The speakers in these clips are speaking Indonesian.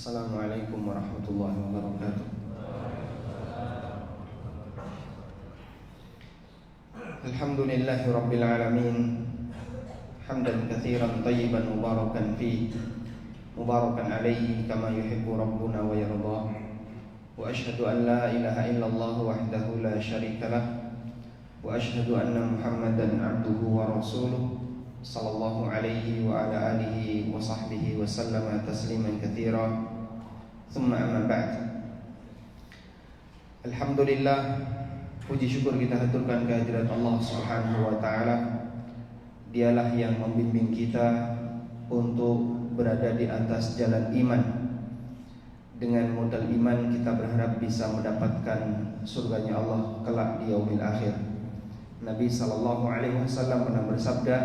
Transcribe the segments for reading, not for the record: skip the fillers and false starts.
Assalamualaikum warahmatullahi wabarakatuh. Alhamdulillahi rabbil alamin. Hamdan katsiran tayyiban mubarakan fihi, mubarakan alaihi kama yuhibbu rabbuna wa yarda. Wa ashhadu an la ilaha illallah wahdahu la syarika lah. Wa ashhadu anna Muhammadan abduhu wa rasuluh sallallahu alaihi wa ala alihi wa sahbihi wa sallama tasliman katsira. Thumma amma ba'd. Alhamdulillah, puji syukur kita haturkan kehadirat Allah Subhanahu wa taala. Dialah yang membimbing kita untuk berada di atas jalan iman. Dengan modal iman kita berharap bisa mendapatkan surganya Allah kelak di yaumil akhir. Nabi sallallahu alaihi wasallam pernah bersabda,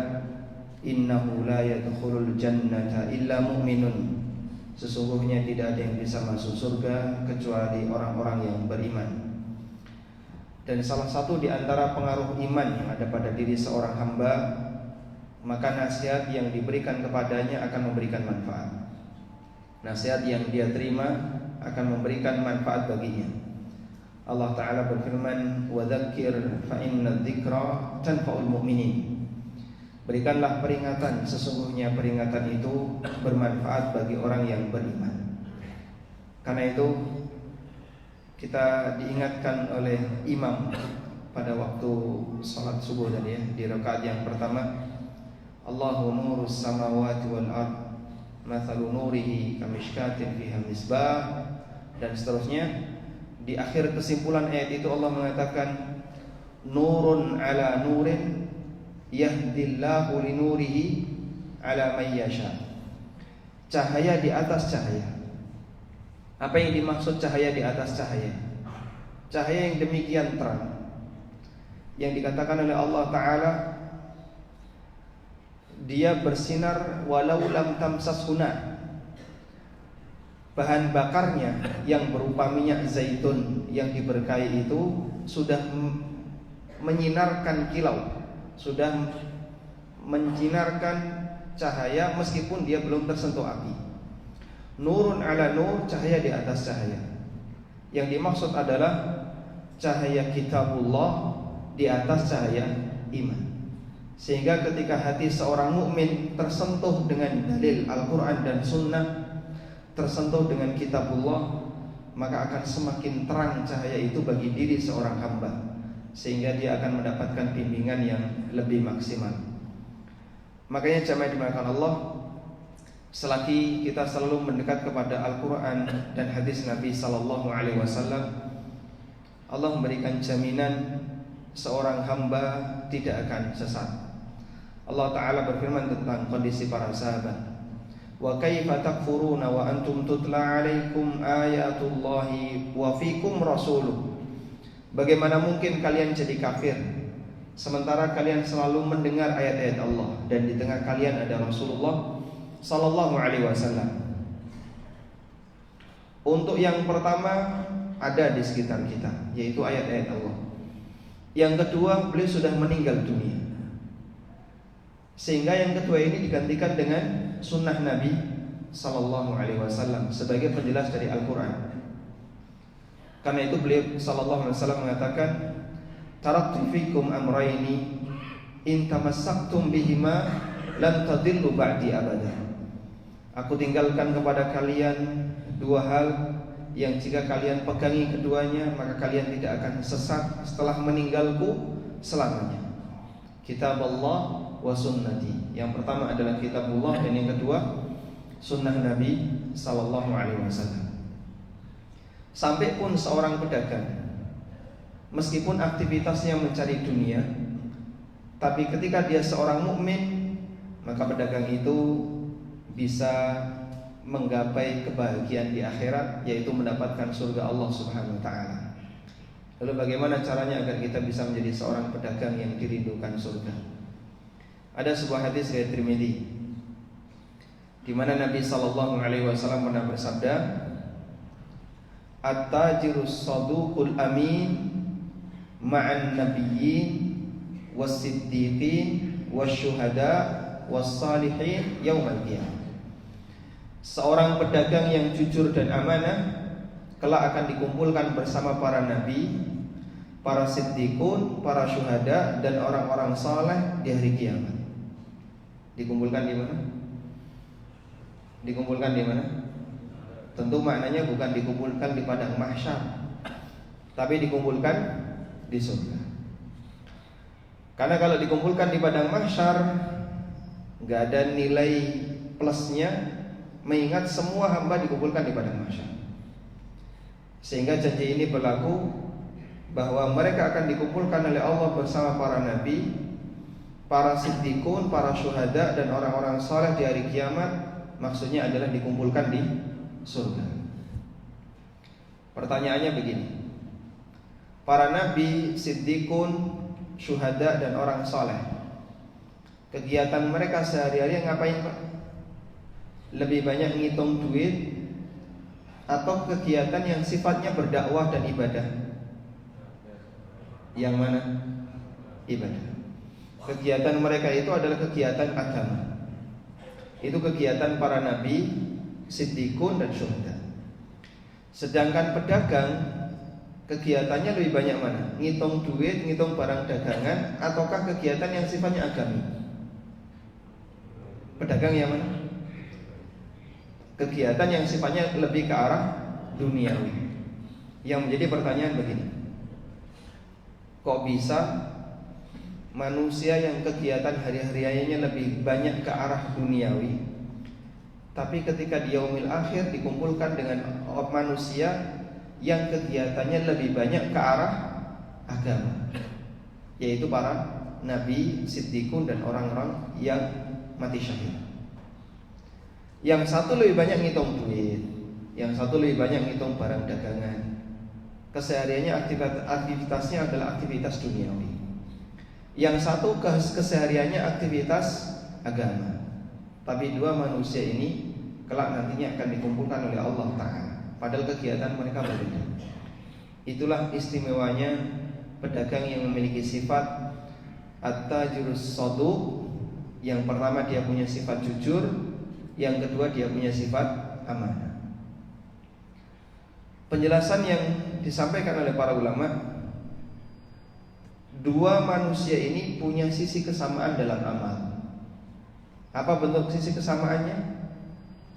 "Innahu la yadkhulul jannata illa mu'minun." Sesungguhnya tidak ada yang bisa masuk surga kecuali orang-orang yang beriman. Dan salah satu di antara pengaruh iman yang ada pada diri seorang hamba, maka nasihat yang diberikan kepadanya akan memberikan manfaat. Nasihat yang dia terima akan memberikan manfaat baginya. Allah Ta'ala berfirman, "Wa dzakir fa inna dzikra tanfa'ul mu'minin." Berikanlah peringatan, sesungguhnya peringatan itu bermanfaat bagi orang yang beriman. Karena itu kita diingatkan oleh imam pada waktu salat subuh tadi ya, di rakaat yang pertama, Allahu nurus samawati wal ard, mathalu nurihi kamishkatin fiha misbah, dan seterusnya. Di akhir kesimpulan ayat itu Allah mengatakan, nurun ala nurin yahdillahu linurihi ala may yasha. Cahaya di atas cahaya. Apa yang dimaksud cahaya di atas cahaya? Cahaya yang demikian terang, yang dikatakan oleh Allah Ta'ala, dia bersinar walau lam tamsashuna. Bahan bakarnya yang berupa minyak zaitun yang diberkahi itu sudah menyinarkan kilau, sudah menjinarkan cahaya meskipun dia belum tersentuh api. Nurun ala nur, cahaya di atas cahaya. Yang dimaksud adalah cahaya kitabullah di atas cahaya iman. Sehingga ketika hati seorang mukmin tersentuh dengan dalil Al-Quran dan Sunnah, tersentuh dengan kitabullah, maka akan semakin terang cahaya itu bagi diri seorang hamba, sehingga dia akan mendapatkan bimbingan yang lebih maksimal. Makanya jamaah dimuliakan Allah, selagi kita selalu mendekat kepada Al-Quran dan hadis Nabi sallallahu alaihi wasallam, Allah memberikan jaminan seorang hamba tidak akan sesat. Allah Ta'ala berfirman tentang kondisi para sahabat, wa kaifa takfuruna wa antum tutla alaikum ayatullahi wa fikum rasuluh. Bagaimana mungkin kalian jadi kafir sementara kalian selalu mendengar ayat-ayat Allah dan di tengah kalian ada Rasulullah sallallahu alaihi wasallam. Untuk yang pertama ada di sekitar kita, yaitu ayat-ayat Allah. Yang kedua, beliau sudah meninggal dunia, sehingga yang kedua ini digantikan dengan sunnah Nabi sallallahu alaihi wasallam sebagai penjelas dari Al-Quran. Karena itu beliau sallallahu alaihi wasallam mengatakan, taraktu fikum amrayni in tamassaktum bihima lan tadillu ba'di abada. Aku tinggalkan kepada kalian dua hal yang jika kalian pegangi keduanya maka kalian tidak akan sesat setelah meninggalku selamanya. Kitab Allah wa sunnati. Yang pertama adalah kitabullah dan yang kedua sunnah Nabi sallallahu alaihi wasallam. Sampai pun seorang pedagang, meskipun aktivitasnya mencari dunia, tapi ketika dia seorang mukmin, maka pedagang itu bisa menggapai kebahagiaan di akhirat, yaitu mendapatkan surga Allah Subhanahu wa taala. Lalu bagaimana caranya agar kita bisa menjadi seorang pedagang yang dirindukan surga? Ada sebuah hadis dari Tirmidzi di mana Nabi sallallahu alaihi wasallam pernah bersabda, "At-tajirus saduqul amin ma'an nabiyyin was-siddiqin wasyuhada was-salihin yaumal qiyamah." seorang pedagang yang jujur dan amanah kelak akan dikumpulkan bersama para nabi, para siddiqun, para syuhada, dan orang-orang saleh di hari kiamat. Dikumpulkan di mana? Dikumpulkan di mana? Tentu maknanya bukan dikumpulkan di padang mahsyar, tapi dikumpulkan di surga. Karena kalau dikumpulkan di padang mahsyar, nggak ada nilai plusnya, mengingat semua hamba dikumpulkan di padang mahsyar. Sehingga janji ini berlaku bahwa mereka akan dikumpulkan oleh Allah bersama para nabi, para siddiqun, para syuhada, dan orang-orang saleh di hari kiamat. Maksudnya adalah dikumpulkan di surga. Pertanyaannya begini, para nabi, siddiqun, syuhada, dan orang saleh, kegiatan mereka sehari-hari ngapain Pak? Lebih banyak ngitung duit atau kegiatan yang sifatnya berdakwah dan ibadah? Yang mana? Ibadah. Kegiatan mereka itu adalah kegiatan agama. Itu kegiatan para nabi, siddiqun, dan syuhada. Sedangkan pedagang, kegiatannya lebih banyak mana? Ngitung duit, ngitung barang dagangan, ataukah kegiatan yang sifatnya agami? Pedagang yang mana? Kegiatan yang sifatnya lebih ke arah duniawi. Yang menjadi pertanyaan begini, kok bisa manusia yang kegiatan hari-hariannya lebih banyak ke arah duniawi, tapi ketika di yaumil akhir dikumpulkan dengan manusia yang kegiatannya lebih banyak ke arah agama, yaitu para nabi, siddiqun, dan orang-orang yang mati syahid. Yang satu lebih banyak ngitung duit, yang satu lebih banyak ngitung barang dagangan. Kesehariannya aktivitasnya adalah aktivitas duniawi. Yang satu kesehariannya aktivitas agama. Tapi dua manusia ini kelak nantinya akan dikumpulkan oleh Allah Ta'ala, padahal kegiatan mereka berbeda. Itulah istimewanya pedagang yang memiliki sifat at-tajirus shaduq. Yang pertama, dia punya sifat jujur. Yang kedua, dia punya sifat amanah. Penjelasan yang disampaikan oleh para ulama, dua manusia ini punya sisi kesamaan dalam amal. Apa bentuk sisi kesamaannya?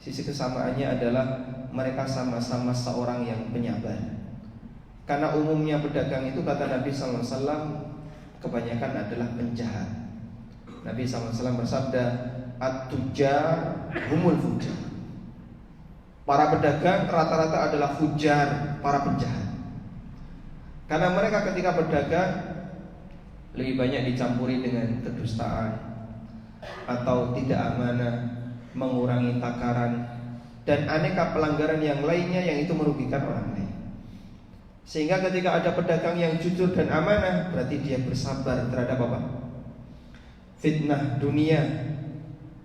Sisi kesamaannya adalah mereka sama-sama seorang yang penyabar. Karena umumnya pedagang itu, kata Nabi SAW, kebanyakan adalah penjahat. Nabi SAW bersabda, at-tujar humul fujar. Para pedagang rata-rata adalah fujar, para penjahat. Karena mereka ketika berdagang lebih banyak dicampuri dengan kedustaan atau tidak amanah, mengurangi takaran, dan aneka pelanggaran yang lainnya yang itu merugikan orang lain. Sehingga ketika ada pedagang yang jujur dan amanah, berarti dia bersabar terhadap apa? Fitnah dunia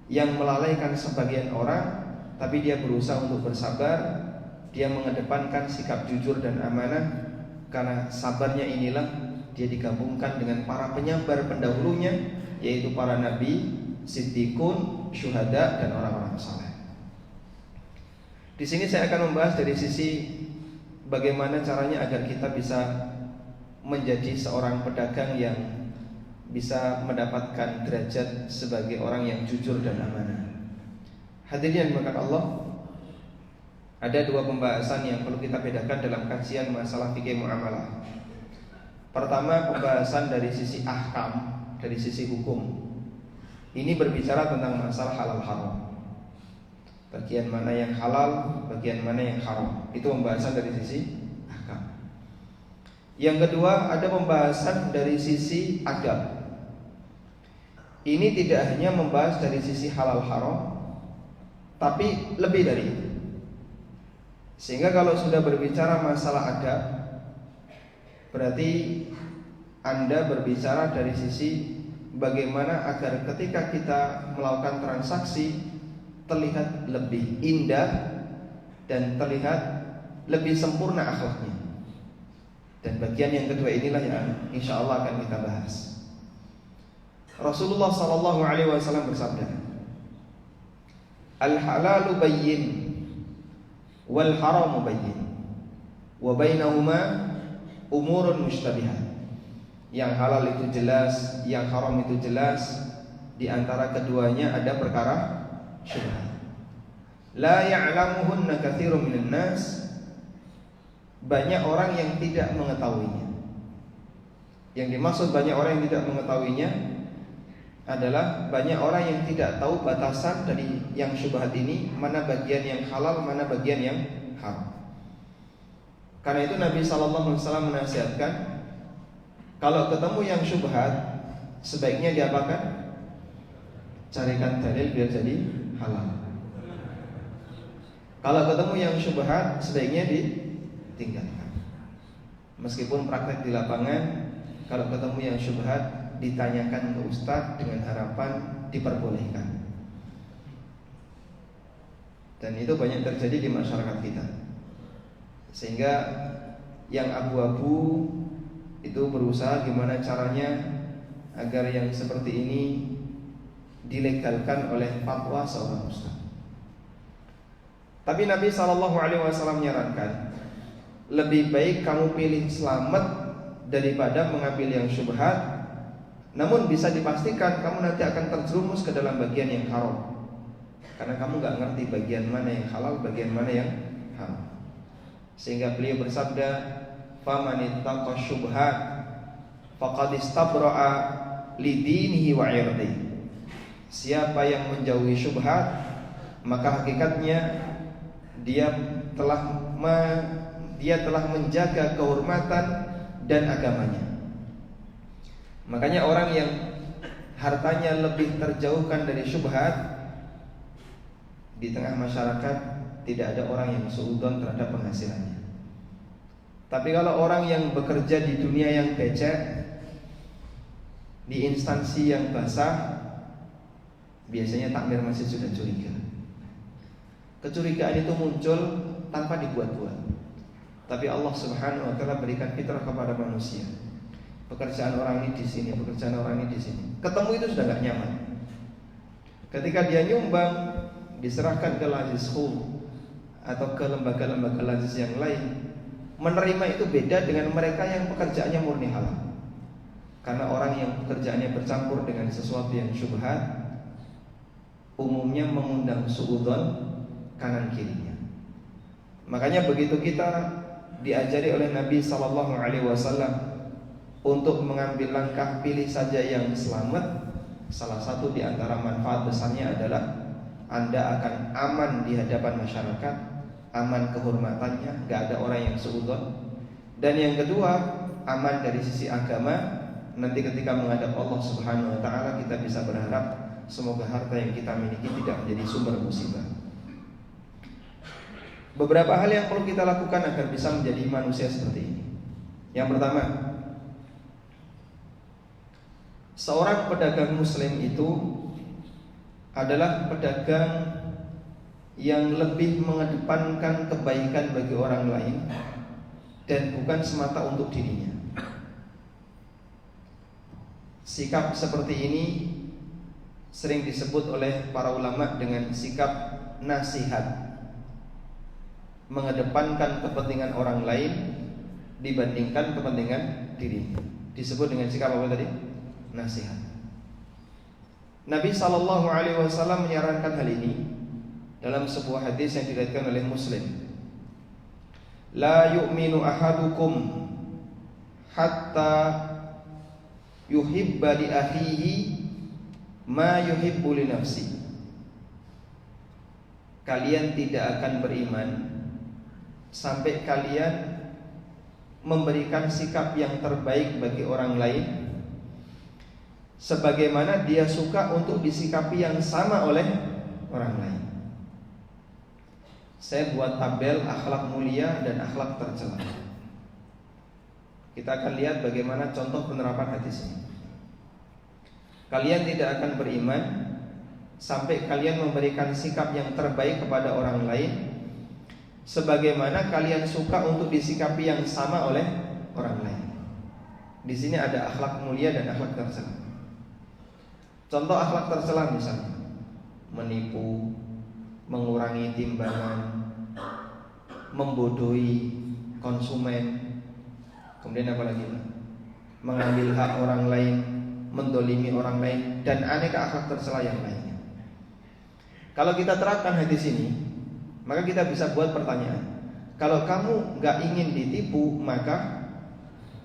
yang melalaikan sebagian orang, tapi dia berusaha untuk bersabar. Dia mengedepankan sikap jujur dan amanah. Karena sabarnya inilah dia digabungkan dengan para penyabar pendahulunya, yaitu para nabi, siddiqun, syuhada, dan orang-orang saleh. Di sini saya akan membahas dari sisi bagaimana caranya agar kita bisa menjadi seorang pedagang yang bisa mendapatkan derajat sebagai orang yang jujur dan amanah. Hadirin yang dimuliakan Allah, ada dua pembahasan yang perlu kita bedakan dalam kajian masalah fikih muamalah. Pertama, pembahasan dari sisi ahkam, dari sisi hukum. Ini berbicara tentang masalah halal haram. Bagian mana yang halal, bagian mana yang haram. Itu pembahasan dari sisi ahkam. Yang kedua, ada pembahasan dari sisi adab. Ini tidak hanya membahas dari sisi halal haram, tapi lebih dari itu. Sehingga kalau sudah berbicara masalah adab, berarti Anda berbicara dari sisi bagaimana agar ketika kita melakukan transaksi terlihat lebih indah dan terlihat lebih sempurna akhlaknya. Dan bagian yang kedua inilah yang insya Allah akan kita bahas. Rasulullah SAW bersabda, Al-halalu bayyin wal haramu bayyin wa bainahuma umurun mushtabihat. Yang halal itu jelas, yang haram itu jelas. Di antara keduanya ada perkara syubhat. La ya'lamuhunna katsirun minan nas. Banyak orang yang tidak mengetahuinya. Yang dimaksud banyak orang yang tidak mengetahuinya adalah banyak orang yang tidak tahu batasan dari yang syubhat ini, mana bagian yang halal, mana bagian yang haram. Karena itu Nabi SAW menasihatkan, kalau ketemu yang syubhat, sebaiknya diapakan? Carikan dalil biar jadi halal. Kalau ketemu yang syubhat, sebaiknya ditinggalkan. Meskipun praktek di lapangan, kalau ketemu yang syubhat, ditanyakan ke ustadz dengan harapan diperbolehkan. Dan itu banyak terjadi di masyarakat kita. Sehingga yang abu-abu itu berusaha gimana caranya agar yang seperti ini dilegalkan oleh fatwa seorang ustaz. Tapi Nabi SAW menyarankan, lebih baik kamu pilih selamat daripada mengambil yang syubhat. Namun bisa dipastikan kamu nanti akan terjerumus ke dalam bagian yang haram, karena kamu gak ngerti bagian mana yang halal, bagian mana yang haram. Sehingga beliau bersabda, "Faman ittaqa syubhat faqad istabra'a li dinihi wa 'irdihi." Siapa yang menjauhi syubhat, maka hakikatnya dia telah menjaga kehormatan dan agamanya. Makanya orang yang hartanya lebih terjauhkan dari syubhat, di tengah masyarakat tidak ada orang yang suudzon terhadap penghasilannya. Tapi kalau orang yang bekerja di dunia yang becek, di instansi yang basah, biasanya takmir masjid sudah curiga. Kecurigaan itu muncul tanpa dibuat-buat. Tapi Allah Subhanahu wa taala berikan fitrah kepada manusia. Pekerjaan orang ini di sini, pekerjaan orang ini di sini. Ketemu itu sudah gak nyaman. Ketika dia nyumbang, diserahkan ke Lazis Hum atau ke lembaga-lembaga Lazis yang lain, menerima itu beda dengan mereka yang pekerjaannya murni halal. Karena orang yang pekerjaannya bercampur dengan sesuatu yang syubhat, umumnya mengundang suudzon kanan kirinya. Makanya begitu kita diajari oleh Nabi SAW untuk mengambil langkah pilih saja yang selamat, salah satu di antara manfaat besarnya adalah Anda akan aman di hadapan masyarakat, aman kehormatannya, gak ada orang yang suudzon. Dan yang kedua, aman dari sisi agama. Nanti ketika menghadap Allah Subhanahu wa taala, kita bisa berharap semoga harta yang kita miliki tidak menjadi sumber musibah. Beberapa hal yang perlu kita lakukan agar bisa menjadi manusia seperti ini. Yang pertama, seorang pedagang muslim itu adalah pedagang yang lebih mengedepankan kebaikan bagi orang lain dan bukan semata untuk dirinya. Sikap seperti ini sering disebut oleh para ulama dengan sikap nasihat, mengedepankan kepentingan orang lain dibandingkan kepentingan diri. Disebut dengan sikap apa tadi? Nasihat. Nabi SAW menyarankan hal ini dalam sebuah hadis yang diriwayatkan oleh Muslim. La yu'minu ahadukum hatta yuhibba li akhihi ma yuhibbu li nafsi. Kalian tidak akan beriman sampai kalian memberikan sikap yang terbaik bagi orang lain sebagaimana dia suka untuk disikapi yang sama oleh orang lain. Saya buat tabel akhlak mulia dan akhlak tercela. Kita akan lihat bagaimana contoh penerapan hadis ini. Kalian tidak akan beriman sampai kalian memberikan sikap yang terbaik kepada orang lain sebagaimana kalian suka untuk disikapi yang sama oleh orang lain. Di sini ada akhlak mulia dan akhlak tercela. Contoh akhlak tercela misalnya menipu, mengurangi timbangan, membodohi konsumen, kemudian apa lagi? Mengambil hak orang lain, mendolimi orang lain, dan aneka akhlak tercela yang lainnya. Kalau kita terapkan hadis ini, maka kita bisa buat pertanyaan. Kalau kamu gak ingin ditipu, maka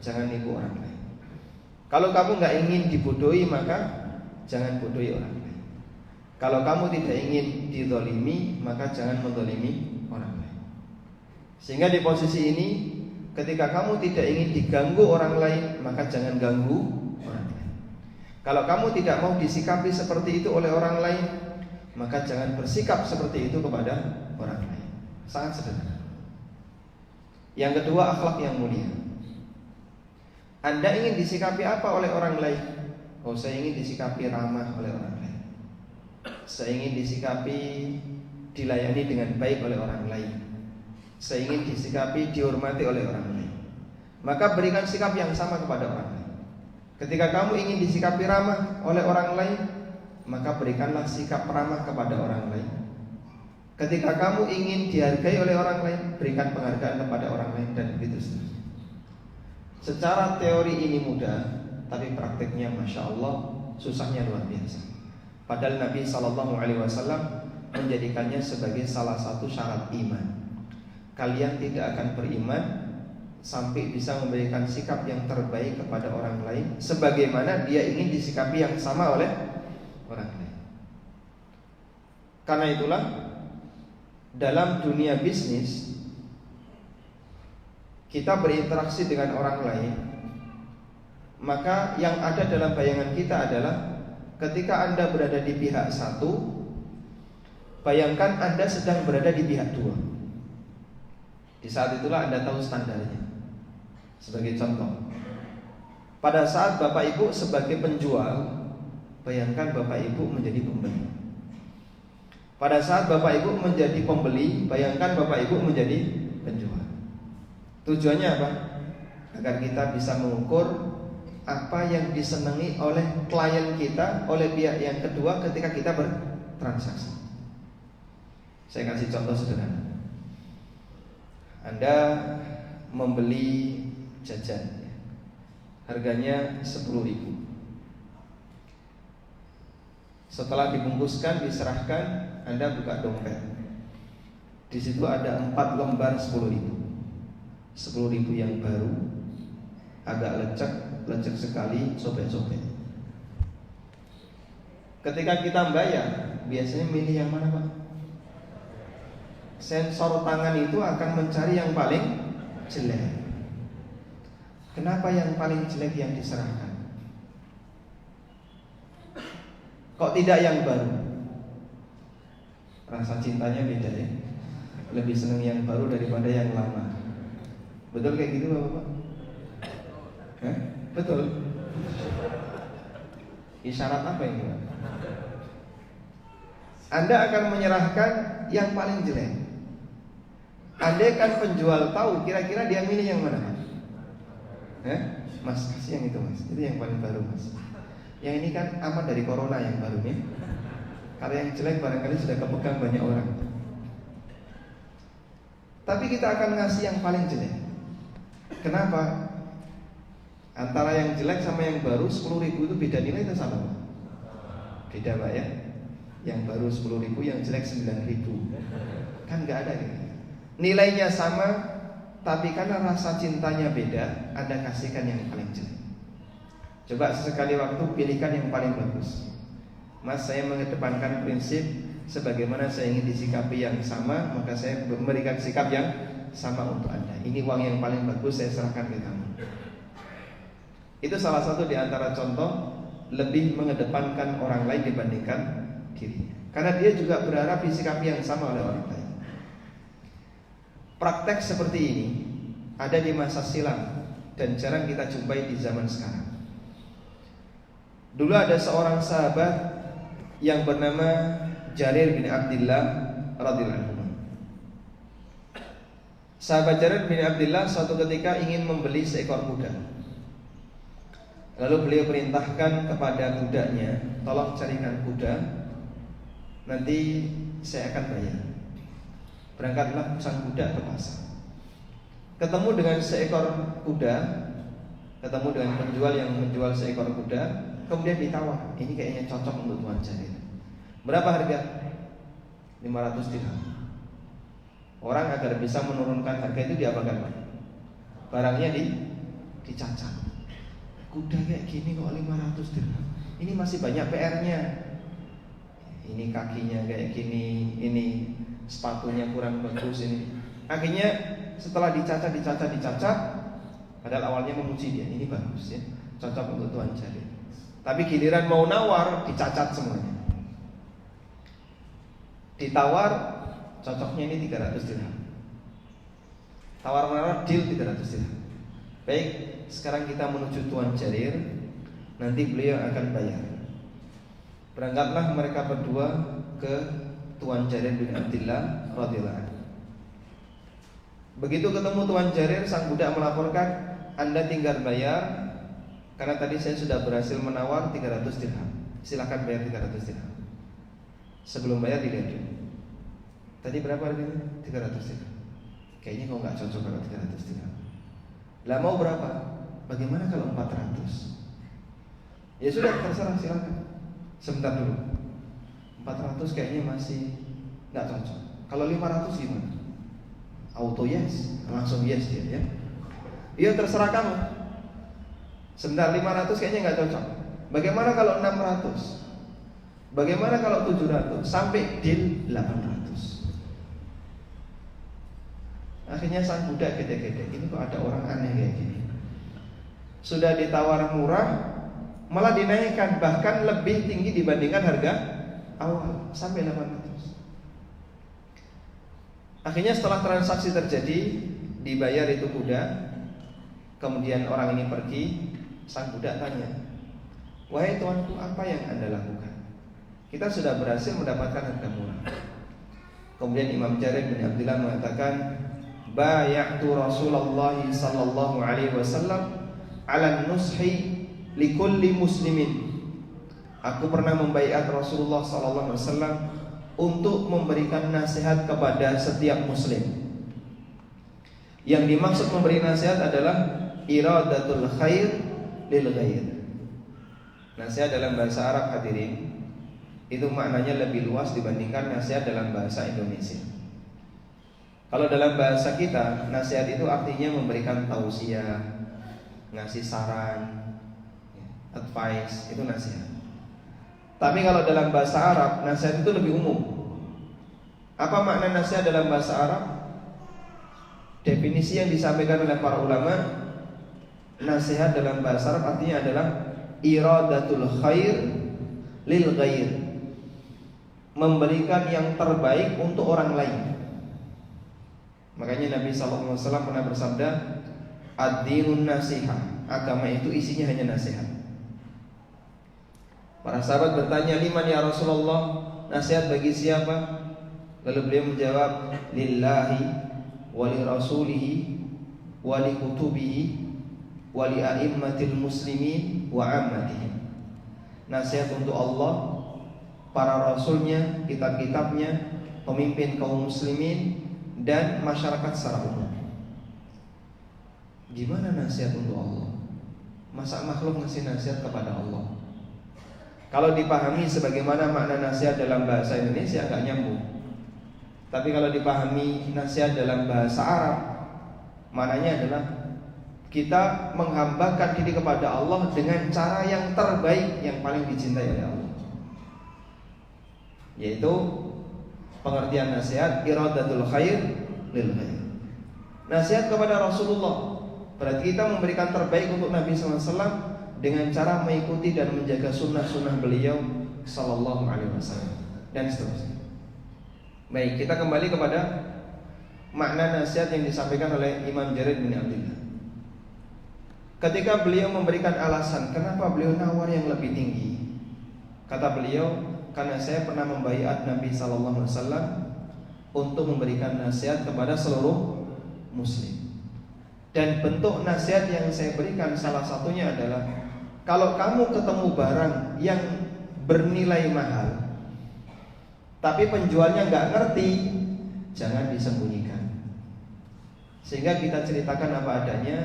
jangan nipu orang lain. Kalau kamu gak ingin dibodohi, maka jangan bodohi orang lain. Kalau kamu tidak ingin dizalimi, maka jangan menzalimi orang lain. Sehingga di posisi ini, ketika kamu tidak ingin diganggu orang lain, maka jangan ganggu orang lain. Kalau kamu tidak mau disikapi seperti itu oleh orang lain, maka jangan bersikap seperti itu kepada orang lain. Sangat sederhana. Yang kedua, akhlak yang mulia. Anda ingin disikapi apa oleh orang lain? Oh, saya ingin disikapi ramah oleh orang lain. Saya ingin disikapi dilayani dengan baik oleh orang lain. Saya ingin disikapi dihormati oleh orang lain. Maka berikan sikap yang sama kepada orang lain. Ketika kamu ingin disikapi ramah oleh orang lain, maka berikanlah sikap ramah kepada orang lain. Ketika kamu ingin dihargai oleh orang lain, berikan penghargaan kepada orang lain, dan begitu seterusnya. Secara teori ini mudah, tapi prakteknya Masya Allah susahnya luar biasa. Padahal Nabi SAW menjadikannya sebagai salah satu syarat iman. Kalian tidak akan beriman sampai bisa memberikan sikap yang terbaik kepada orang lain, sebagaimana dia ingin disikapi yang sama oleh orang lain. Karena itulah dalam dunia bisnis, kita berinteraksi dengan orang lain, maka yang ada dalam bayangan kita adalah ketika Anda berada di pihak satu, bayangkan Anda sedang berada di pihak dua. Di saat itulah Anda tahu standarnya. Sebagai contoh, pada saat Bapak Ibu sebagai penjual, bayangkan Bapak Ibu menjadi pembeli. Pada saat Bapak Ibu menjadi pembeli, bayangkan Bapak Ibu menjadi penjual. Tujuannya apa? Agar kita bisa mengukur apa yang disenangi oleh klien kita, oleh pihak yang kedua ketika kita bertransaksi. Saya kasih contoh sederhana. Anda membeli jajan, harganya 10.000. Setelah dibungkuskan, diserahkan, Anda buka dompet. Di situ ada 4 lembar 10.000. 10.000 yang baru, agak lecek sekali, sobek-sobek. Ketika kita bayar, biasanya milih yang mana, Pak? Sensor tangan itu akan mencari yang paling jelek. Kenapa yang paling jelek yang diserahkan? Kok tidak yang baru? Rasa cintanya beda ya. Lebih senang yang baru daripada yang lama. Betul kayak gitu Bapak? Betul. Isyarat apa ini Pak? Anda akan menyerahkan yang paling jelek. Andai kan penjual tahu kira-kira dia milih yang mana? Mas, kasih yang itu Mas. Itu yang paling baru Mas. Yang ini kan aman dari corona yang baru nih. Kalau yang jelek barangkali sudah kepegang banyak orang. Tapi kita akan ngasih yang paling jelek. Kenapa? Antara yang jelek sama yang baru 10.000 itu beda nilai atau sama? Beda Pak ya. Yang baru 10.000, yang jelek 9.000. Kan gak ada gitu. Nilainya sama, tapi karena rasa cintanya beda, Anda kasihkan yang paling jelek. Coba sesekali waktu pilihkan yang paling bagus. Mas, saya mengedepankan prinsip sebagaimana saya ingin disikapi yang sama, maka saya memberikan sikap yang sama untuk Anda. Ini uang yang paling bagus, saya serahkan ke kamu. Itu salah satu di antara contoh lebih mengedepankan orang lain dibandingkan dirinya. Karena dia juga berharap disikapi yang sama oleh orang lain. Praktek seperti ini ada di masa silam dan jarang kita jumpai di zaman sekarang. Dulu ada seorang sahabat yang bernama Jarir bin Abdullah radhiyallahu anhu. Sahabat Jarir bin Abdullah suatu ketika ingin membeli seekor kuda. Lalu beliau perintahkan kepada budaknya, tolong carikan kuda. nanti saya akan bayar. Berangkatlah sang budak ke pasar, ketemu dengan seekor kuda, ketemu dengan penjual yang menjual seekor kuda. Kemudian ditawar, ini kayaknya cocok untuk Tuan Jarir. Berapa harga? 500 dirham. Orang agar bisa menurunkan harga itu diapakan, Pak? Barangnya dicacat. Kuda kayak gini kok 500 dirham. Ini masih banyak PR-nya. Ini kakinya kayak gini, ini sepatunya kurang bagus ini. Akhirnya setelah dicacat, padahal awalnya memuji dia, ini bagus ya, cocok untuk Tuan Jarir. Tapi giliran mau nawar, dicacat semuanya. Ditawar, cocoknya ini 300 dirham. Tawar-menawar, deal 300 dirham. Baik, sekarang kita menuju Tuan Jarir. Nanti beliau akan bayar. Berangkatlah mereka berdua ke Tuan Jarir bin Abdullah radhiyallahu anhu. Begitu ketemu Tuan Jarir, sang budak melaporkan, Anda tinggal bayar, karena tadi saya sudah berhasil menawar 300 dirham. Silakan bayar 300 dirham. Sebelum bayar dilihat dulu. Tadi berapa harganya? 300 dirham. Kayaknya kok nggak cocok kalau 300 dirham. Lah mau berapa? Bagaimana kalau 400? Ya sudah, terserah, silakan. Sebentar dulu. 400 kayaknya masih nggak cocok. Kalau 500 gimana? Auto yes, langsung yes dia ya. Iya terserah kamu. Sebentar, 500 kayaknya nggak cocok. Bagaimana kalau 600? Bagaimana kalau 700? Sampai deal 800. Akhirnya sang budak gede-gede, ini kok ada orang aneh kayak gini. Sudah ditawar murah, malah dinaikkan, bahkan lebih tinggi dibandingkan harga awal, sampai 800. Akhirnya setelah transaksi terjadi, dibayar itu kuda. Kemudian orang ini pergi. Sang budak tanya, wahai tuanku, apa yang Anda lakukan? Kita sudah berhasil mendapatkan harga murah. Kemudian Imam Jarir bin Abdullah mengatakan, bay'atu Rasulullah sallallahu alaihi wasallam ala nushi likulli muslimin. Aku pernah membaiat Rasulullah sallallahu alaihi wasallam untuk memberikan nasihat kepada setiap muslim. Yang dimaksud memberi nasihat adalah iradatul khair lil ghair. Nasihat dalam bahasa Arab, hadirin, itu maknanya lebih luas dibandingkan nasihat dalam bahasa Indonesia. Kalau dalam bahasa kita, nasihat itu artinya memberikan tausiah, ngasih saran, advice, itu nasihat. Tapi kalau dalam bahasa Arab, nasihat itu lebih umum. Apa makna nasihat dalam bahasa Arab? Definisi yang disampaikan oleh para ulama, nasihat dalam bahasa Arab artinya adalah iradatul khair lil ghair, memberikan yang terbaik untuk orang lain. Makanya Nabi SAW pernah bersabda, ad-dinun nasihah, agama itu isinya hanya nasihat. Para sahabat bertanya, liman ya Rasulullah, nasihat bagi siapa? Lalu beliau menjawab, lillahi wali rasulihi wali kutubihi wali a'immatil muslimin wa ammatihim. Nasihat untuk Allah, para rasulnya, kitab-kitabnya, pemimpin kaum muslimin, dan masyarakat secara umum. Gimana nasihat untuk Allah? Masa makhluk ngasih nasihat kepada Allah? Kalau dipahami sebagaimana makna nasihat dalam bahasa Indonesia agak nyambung. Tapi kalau dipahami nasihat dalam bahasa Arab, maknanya adalah kita menghambakan diri kepada Allah dengan cara yang terbaik, yang paling dicintai oleh Allah. Yaitu pengertian nasihat iradatul khair lil khair. Nasihat kepada Rasulullah berarti kita memberikan terbaik untuk Nabi SAW dengan cara mengikuti dan menjaga sunnah-sunnah beliau Sallallahu Alaihi Wasallam dan seterusnya. Baik, kita kembali kepada makna nasihat yang disampaikan oleh Imam Jarir bin Abdullah. Ketika beliau memberikan alasan kenapa beliau nawar yang lebih tinggi, kata beliau, karena saya pernah membaiat Nabi Sallallahu Alaihi Wasallam untuk memberikan nasihat kepada seluruh muslim. Dan bentuk nasihat yang saya berikan salah satunya adalah, kalau kamu ketemu barang yang bernilai mahal, tapi penjualnya nggak ngerti, jangan disembunyikan. Sehingga kita ceritakan apa adanya.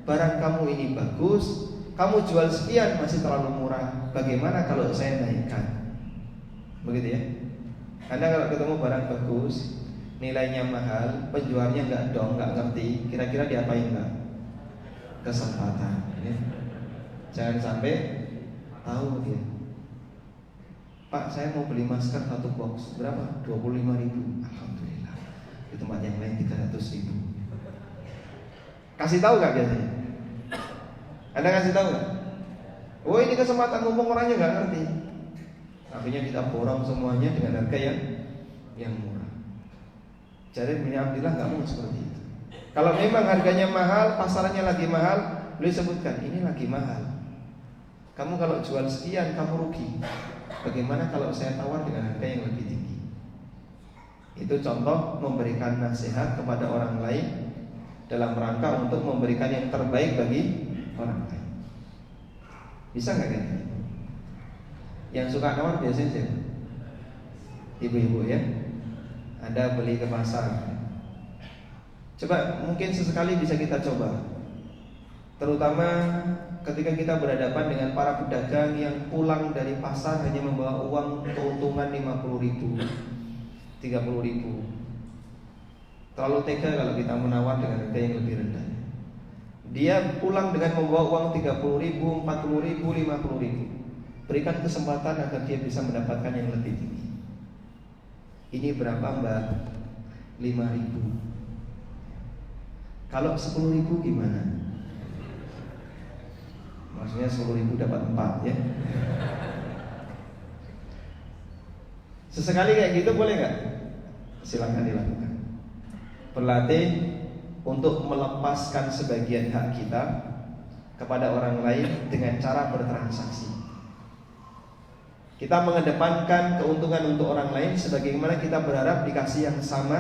Barang kamu ini bagus, kamu jual sekian masih terlalu murah. Bagaimana kalau saya naikkan? Begitu ya. Anda kalau ketemu barang bagus, nilainya mahal, penjualnya nggak ngerti, kira-kira diapain nggak? Kesempatan ya. Jangan sampai tahu dia, Pak, saya mau beli masker 1 box, berapa? 25.000. Alhamdulillah. Di tempat yang lain 300.000. Kasih tahu gak biasanya? Anda kasih tahu gak? Oh, ini kesempatan, mumpung orangnya gak ngerti. Akhirnya kita borong semuanya dengan harga yang murah. Jadi Bin Abdillah gak mau seperti itu. Kalau memang harganya mahal, pasarannya lagi mahal, beliau sebutkan ini lagi mahal. Kamu kalau jual sekian kamu rugi. Bagaimana kalau saya tawar dengan harga yang lebih tinggi? Itu contoh memberikan nasihat kepada orang lain dalam rangka untuk memberikan yang terbaik bagi orang lain. Bisa nggak kan? Yang suka nawar biasanya siapa? Ibu-ibu ya. Anda beli ke pasar, coba mungkin sesekali bisa kita coba. Terutama ketika kita berhadapan dengan para pedagang yang pulang dari pasar hanya membawa uang keuntungan 50.000, 30.000. Terlalu tega kalau kita menawar dengan harga yang lebih rendah. Dia pulang dengan membawa uang 30.000, 40.000, 50.000. Berikan kesempatan agar dia bisa mendapatkan yang lebih tinggi. Ini berapa Mbak? 5.000. Kalau 10.000 gimana? Maksudnya 10.000 dapat 4 ya. Sesekali kayak gitu boleh nggak? Silakan dilakukan. Berlatih untuk melepaskan sebagian hak kita kepada orang lain dengan cara bertransaksi. Kita mengedepankan keuntungan untuk orang lain sebagaimana kita berharap dikasih yang sama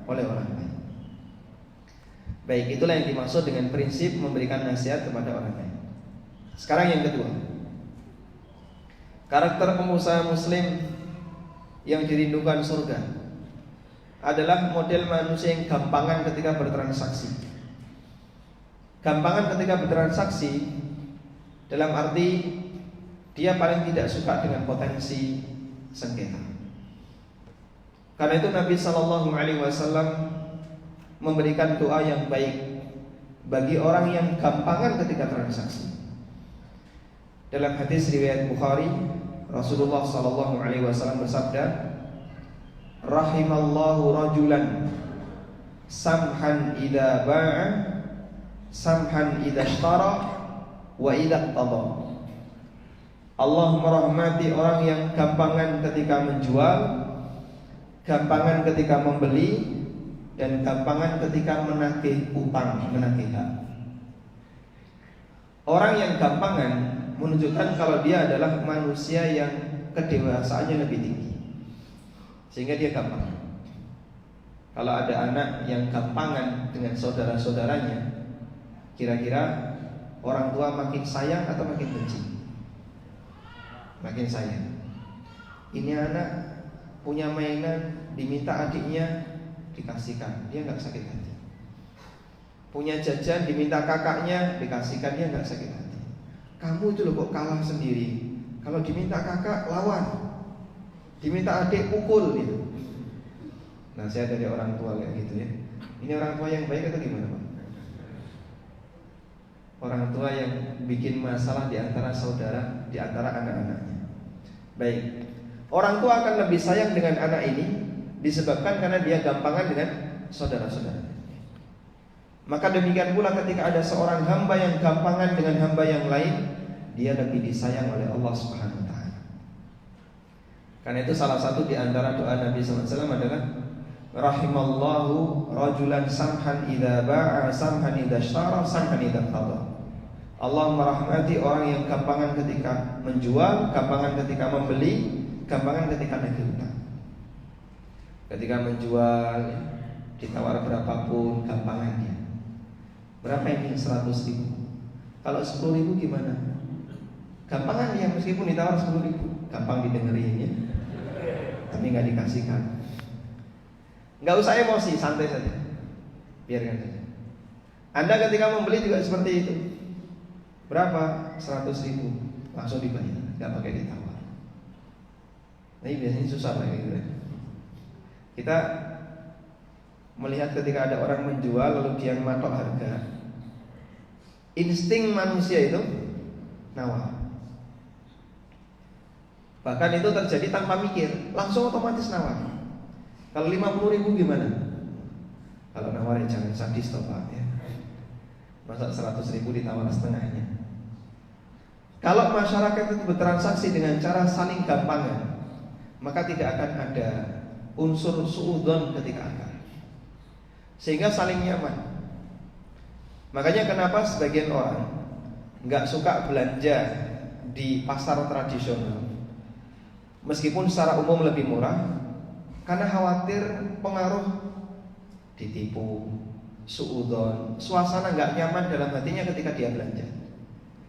oleh orang lain. Baik, itulah yang dimaksud dengan prinsip memberikan nasihat kepada orang lain. Sekarang yang kedua, karakter pengusaha muslim yang dirindukan surga adalah model manusia yang gampangan ketika bertransaksi. Gampangan ketika bertransaksi dalam arti dia paling tidak suka dengan potensi sengketa. Karena itu Nabi SAW memberikan doa yang baik bagi orang yang gampangan ketika transaksi. Dalam hadis riwayat Bukhari, Rasulullah SAW bersabda, rahimallahu rajulan samhan idza ba'a, samhan idza ishtara, wa idza qada. Allah merahmati orang yang gampangan ketika menjual, gampangan ketika membeli, dan gampangan ketika menagih utang, menagih hak. Orang yang gampangan menunjukkan kalau dia adalah manusia yang kedewasaannya lebih tinggi, sehingga dia gampang. Kalau ada anak yang gampangan dengan saudara-saudaranya, kira-kira orang tua makin sayang atau makin benci? Makin sayang. Ini anak punya mainan, diminta adiknya, dikasihkan, dia nggak sakit hati. Punya jajan, diminta kakaknya, dikasihkan, dia nggak sakit hati. Kamu itu loh kok kalah sendiri. Kalau diminta kakak, lawan. Diminta adik, pukul gitu. Nah, saya dari orang tua kayak gitu ya. Ini orang tua yang baik atau gimana Pak? Orang tua yang bikin masalah di antara saudara, di antara anak-anaknya. Baik, orang tua akan lebih sayang dengan anak ini disebabkan karena dia gampangan dengan saudara-saudara. Maka demikian pula ketika ada seorang hamba yang gampangan dengan hamba yang lain, dia lebih disayang oleh Allah Subhanahu wa taala. Karena itu salah satu di antara doa Nabi sallallahu alaihi wasallam adalah rahimallahu rajulan samhan idza ba'a, samhan idza ishtara, samhan idza qada. Allah merahmati orang yang gampangan ketika menjual, gampangan ketika membeli, gampangan ketika nagih utang. Ketika menjual, ditawar berapapun, gampangan dia. Berapa ini? 100.000. Kalau 10.000 gimana? Gampangan dia, meskipun ditawar 10.000, gampang didengerin ya. Tapi tapi nggak dikasihkan. Nggak usah emosi, santai saja, biarkan saja. Anda ketika membeli juga seperti itu. Berapa? 100.000, langsung dibayar, nggak pakai ditawar. Nah, ini biasanya susah kayak gitu. Kita melihat ketika ada orang menjual lalu dia matok harga, insting manusia itu nawar. Bahkan itu terjadi tanpa mikir, langsung otomatis nawar. Kalau 50.000 gimana? Kalau nawar ya jangan sadis toh Pak ya. Masa 100.000 ditawar setengahnya. Kalau masyarakat itu bertransaksi dengan cara saling gampangan, maka tidak akan ada unsur suudzon ketika akad, sehingga saling nyaman. Makanya kenapa sebagian orang nggak suka belanja di pasar tradisional, meskipun secara umum lebih murah, karena khawatir pengaruh ditipu, suudzon, suasana nggak nyaman dalam hatinya ketika dia belanja.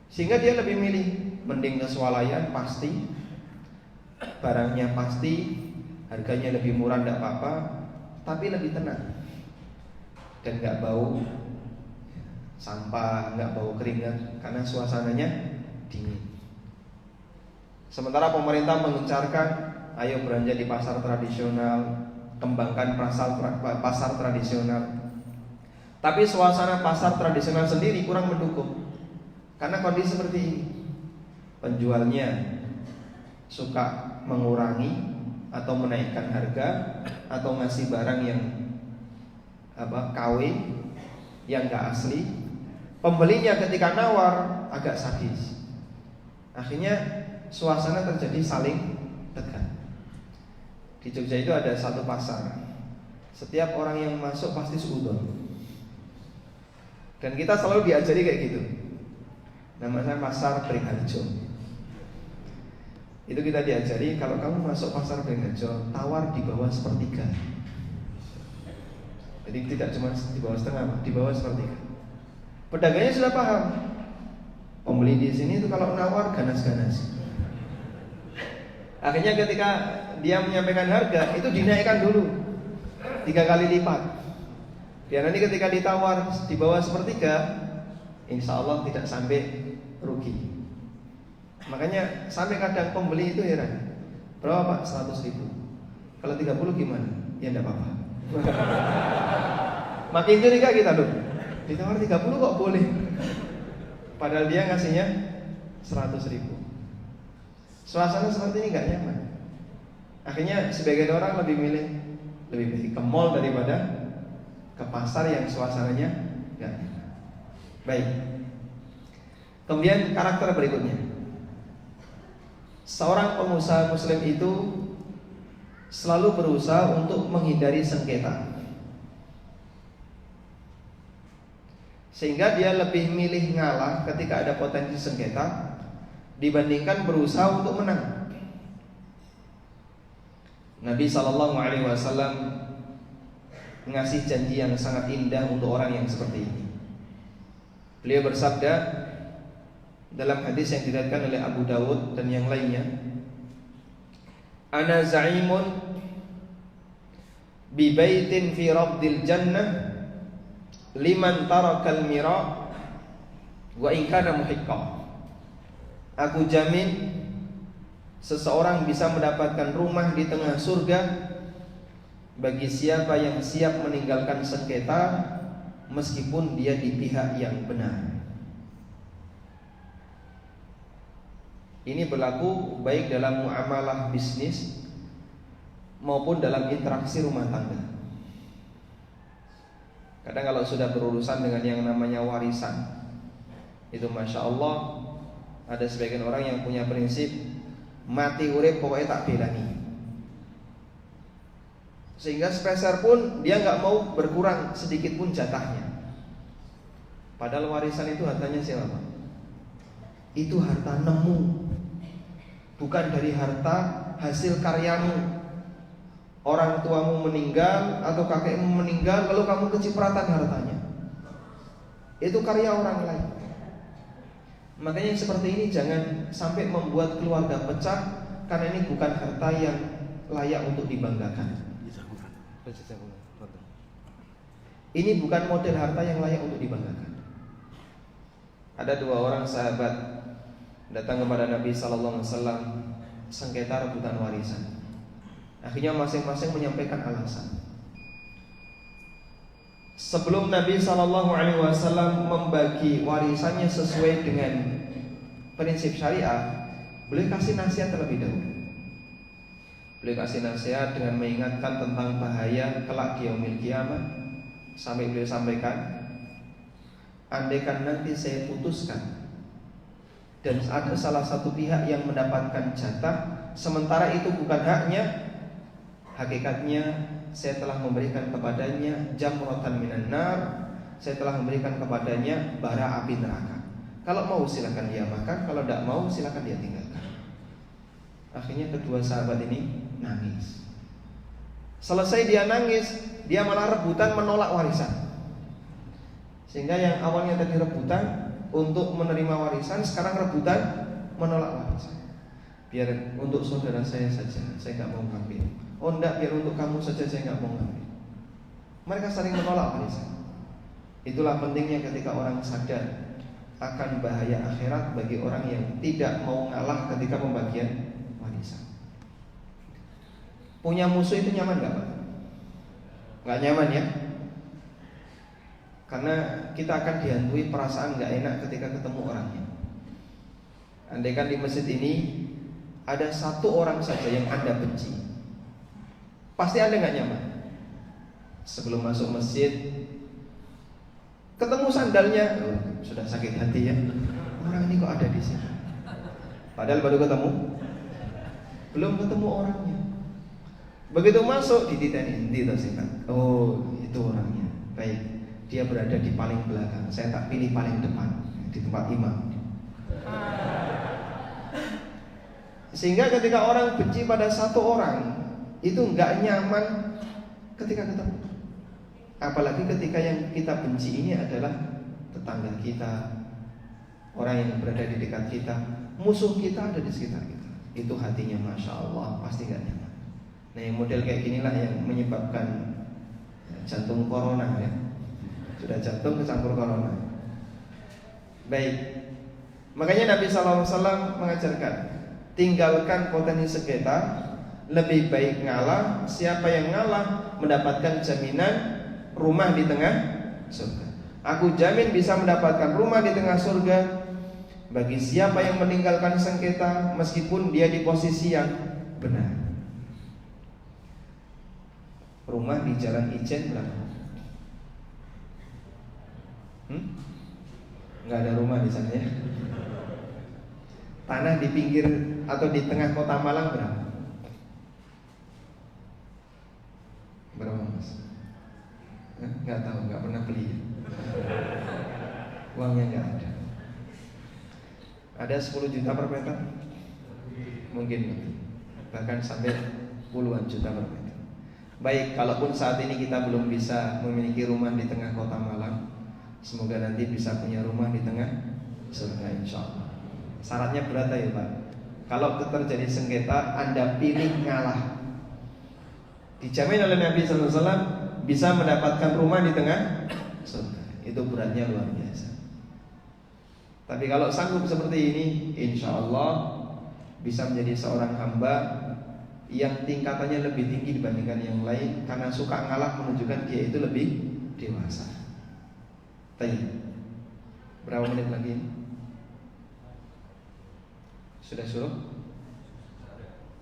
Sehingga dia lebih milih mending ke swalayan, pasti barangnya pasti, harganya lebih murah tidak apa-apa, tapi lebih tenang dan nggak bau sampah, nggak bau keringat karena suasananya dingin. Sementara pemerintah mengencarkan ayo belanja di pasar tradisional, kembangkan pasar tradisional. Tapi suasana pasar tradisional sendiri kurang mendukung. Karena kondisi seperti ini, penjualnya suka mengurangi atau menaikkan harga, atau ngasih barang yang KW yang gak asli. Pembelinya ketika nawar agak sadis. Akhirnya suasana terjadi saling tegang. Di Jogja itu ada satu pasar, setiap orang yang masuk pasti suudzon. Dan kita selalu diajari kayak gitu. Namanya pasar Beringharjo. Itu kita diajari, kalau kamu masuk pasar Beringharjo, tawar di bawah sepertiga. Jadi tidak cuma di bawah setengah, di bawah sepertiga. Pedagangnya sudah paham. Pembeli di sini itu kalau nawar ganas-ganas. Akhirnya ketika dia menyampaikan harga, itu dinaikkan dulu 3 kali lipat. Biar nanti ketika ditawar di bawah sepertiga, insya Allah tidak sampai rugi. Makanya sampai kadang pembeli itu heran, berapa Pak? 100.000. Kalau 30 gimana? Ya enggak apa-apa. Makin curiga kita loh, ditawar 30 kok boleh, padahal dia ngasihnya 100.000. Suasana seperti ini gak nyaman. Akhirnya sebagian orang lebih baik ke mall daripada ke pasar yang suasananya gak nyaman. Baik. Kemudian karakter berikutnya, seorang pengusaha muslim itu selalu berusaha untuk menghindari sengketa, sehingga dia lebih milih ngalah ketika ada potensi sengketa dibandingkan berusaha untuk menang. Nabi SAW ngasih janji yang sangat indah untuk orang yang seperti ini. Beliau bersabda dalam hadis yang diriwayatkan oleh Abu Dawud dan yang lainnya, ana za'imun bi baitin fi rabdil jannah liman tarakal mira wa in kana muhiqqan. Aku jamin seseorang bisa mendapatkan rumah di tengah surga bagi siapa yang siap meninggalkan sengketa meskipun dia di pihak yang benar. Ini berlaku baik dalam muamalah bisnis maupun dalam interaksi rumah tangga. Kadang kalau sudah berurusan dengan yang namanya warisan, itu Masya Allah, ada sebagian orang yang punya prinsip mati urip pokoknya tak belani, sehingga sepeser pun dia gak mau berkurang sedikit pun jatahnya. Padahal warisan itu hartanya siapa? Itu harta nemu, bukan dari harta hasil karyamu. Orang tuamu meninggal atau kakekmu meninggal lalu kamu kecipratan hartanya, itu karya orang lain. Makanya yang seperti ini jangan sampai membuat keluarga pecah, karena ini bukan harta yang layak untuk dibanggakan. Ini bukan model harta yang layak untuk dibanggakan. Ada dua orang sahabat datang kepada Nabi sallallahu alaihi wasallam sengketa rebutan warisan. Akhirnya masing-masing menyampaikan alasan. Sebelum Nabi sallallahu alaihi wasallam membagi warisannya sesuai dengan prinsip syariah, beliau kasih nasihat terlebih dahulu. Beliau kasih nasihat dengan mengingatkan tentang bahaya kelak di yaumil qiyamah. Sampai beliau sampaikan, andaikan nanti saya putuskan dan ada salah satu pihak yang mendapatkan jatah sementara itu bukan haknya, hakikatnya saya telah memberikan kepadanya jamratan minan nar, saya telah memberikan kepadanya bara api neraka. Kalau mau silakan dia makan, kalau tidak mau silakan dia tinggalkan. Akhirnya kedua sahabat ini nangis. Selesai dia nangis, dia malah rebutan menolak warisan. Sehingga yang awalnya tadi rebutan untuk menerima warisan, sekarang rebutan menolak warisan. Biar untuk saudara saya saja, saya nggak mau ngambil. Oh enggak, biar untuk kamu saja, saya nggak mau ngambil. Mereka saling menolak warisan. Itulah pentingnya ketika orang sadar akan bahaya akhirat bagi orang yang tidak mau ngalah ketika pembagian warisan. Punya musuh itu nyaman gak Pak? Gak nyaman ya. Karena kita akan dihantui perasaan gak enak ketika ketemu orangnya. Andaikan di masjid ini ada satu orang saja yang Anda benci, pasti Anda gak nyaman. Sebelum masuk masjid, ketemu sandalnya, sudah sakit hati ya. Orang ini kok ada di sini? Padahal baru ketemu, belum ketemu orangnya. Begitu masuk dititeni, oh itu orangnya. Baik, dia berada di paling belakang. Saya tak pilih paling depan di tempat imam. Sehingga ketika orang benci pada satu orang, itu nggak nyaman ketika ketemu. Apalagi ketika yang kita benci ini adalah tetangga kita, orang yang berada di dekat kita, musuh kita ada di sekitar kita. Itu hatinya masya Allah pasti nggak nyaman. Nah, model kayak ginilah yang menyebabkan jantung corona ya. Sudah jantung kecampur corona. Baik. Makanya Nabi SAW mengajarkan, tinggalkan potensi sengketa, lebih baik ngalah. Siapa yang ngalah mendapatkan jaminan rumah di tengah surga. Aku jamin bisa mendapatkan rumah di tengah surga bagi siapa yang meninggalkan sengketa meskipun dia di posisi yang benar. Rumah di Jalan Ijen berapa? Nggak ada rumah di sana ya. Tanah di pinggir atau di tengah kota Malang berapa? Berapa Mas? Nggak tahu, nggak pernah beli ya? Uangnya nggak ada. Ada 10 juta per meter? Mungkin lebih. Bahkan sampai puluhan juta per meter. Baik, kalaupun saat ini kita belum bisa memiliki rumah di tengah kota Malang, semoga nanti bisa punya rumah di tengah surga insyaallah. Syaratnya berat ya Pak. Kalau terjadi sengketa, Anda pilih ngalah, dijamin oleh Nabi SAW bisa mendapatkan rumah di tengah surga. Itu beratnya luar biasa. Tapi kalau sanggup seperti ini, insyaallah bisa menjadi seorang hamba yang tingkatannya lebih tinggi dibandingkan yang lain, karena suka ngalah menunjukkan dia itu lebih dewasa. Tanya, berapa menit lagi? Sudah suruh?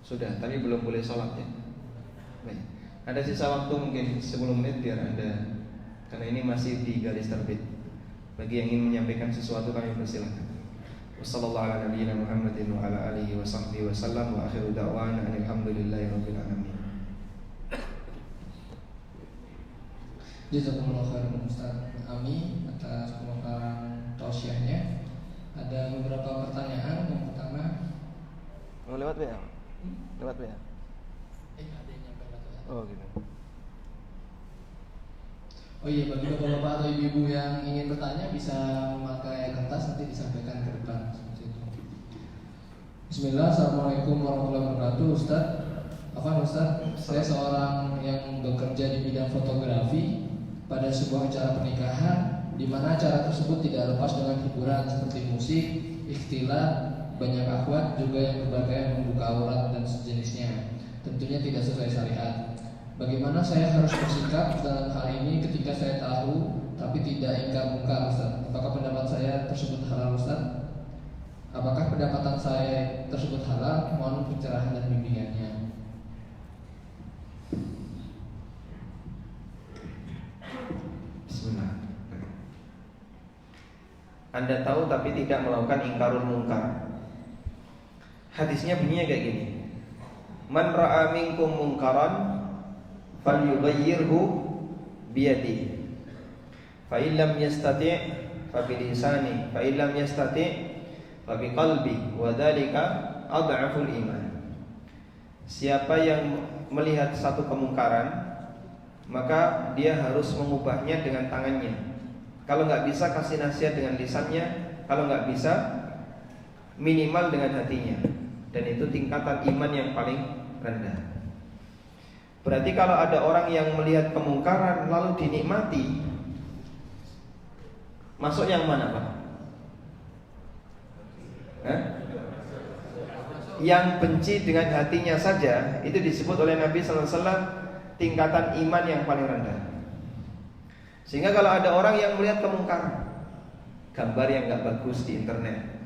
Sudah, tapi belum boleh sholat ya. Baik. Ada sisa waktu mungkin 10 menit biar Anda, karena ini masih di garis terbit. Bagi yang ingin menyampaikan sesuatu kami persilakan. Wassallallahu ala nabiyyina Muhammadin wa ala alihi wa sahbihi wa sallam wa akhiru da'wana alhamdulillahi rabbil alamin. Jazakumullah khairan Ustaz Ami atas pemaparan tausiahnya. Ada beberapa pertanyaan. Yang pertama, lewat WA. Lewat WA. Ada yang nyampe lewat WA. Oh gitu. Oh iya, bagi bapak-bapak atau ibu-ibu yang ingin bertanya bisa memakai kertas, nanti disampaikan ke depan seperti itu. Bismillah, assalamualaikum warahmatullahi wabarakatuh. Ustaz, Afwan Ustaz, saya seorang yang bekerja di bidang fotografi pada sebuah acara pernikahan, di mana acara tersebut tidak lepas dengan hiburan seperti musik, ikhtilat, banyak akhwat, juga yang berbagai membuka aurat dan sejenisnya. Tentunya tidak sesuai syariat. Bagaimana saya harus bersikap dalam hal ini ketika saya tahu tapi tidak ingkar mungkar, Ustaz? Apakah pendapat saya tersebut halal, Ustaz? Apakah pendapatan saya tersebut halal? Mohon pencerahan dan bimbingannya. Bismillah. Anda tahu tapi tidak melakukan ingkarul munkar. Hadisnya bunyinya kayak gini. Man ra'a minkum munkaran falyughayyirhu biyadihi. Fa illam yastati' fa bilisani, fa illam yastati' fa biqalbi, wa dzalika adhaful iman. Siapa yang melihat satu kemungkaran, maka dia harus mengubahnya dengan tangannya. Kalau nggak bisa, kasih nasihat dengan lisannya. Kalau nggak bisa, minimal dengan hatinya. Dan itu tingkatan iman yang paling rendah. Berarti kalau ada orang yang melihat kemungkaran lalu dinikmati, masuk yang mana, Pak? Yang benci dengan hatinya saja, itu disebut oleh Nabi sallallahu alaihi wasallam tingkatan iman yang paling rendah. Sehingga kalau ada orang yang melihat kemungkaran, gambar yang gak bagus di internet,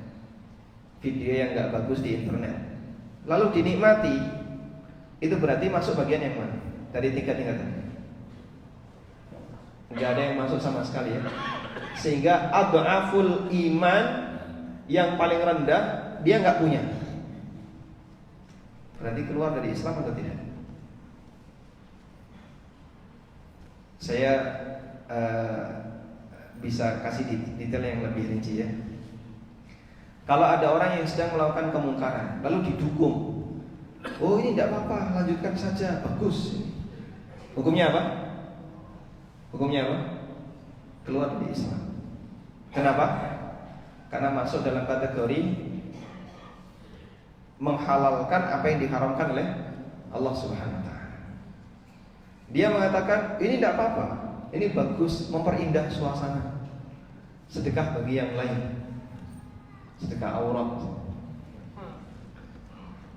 video yang gak bagus di internet, lalu dinikmati, itu berarti masuk bagian yang mana? Dari tingkat-tingkatan. Gak ada yang masuk sama sekali ya. Sehingga adhaful iman yang paling rendah dia gak punya. Berarti keluar dari Islam atau tidak? Saya bisa kasih detail yang lebih rinci ya. Kalau ada orang yang sedang melakukan kemungkaran lalu didukung, oh ini tidak apa-apa, lanjutkan saja, bagus. Hukumnya apa? Hukumnya apa? Keluar dari Islam. Kenapa? Karena masuk dalam kategori menghalalkan apa yang diharamkan oleh Allah Subhanahu wa taala. Dia mengatakan ini tidak apa-apa, ini bagus, memperindah suasana. Sedekah bagi yang lain, sedekah aurat.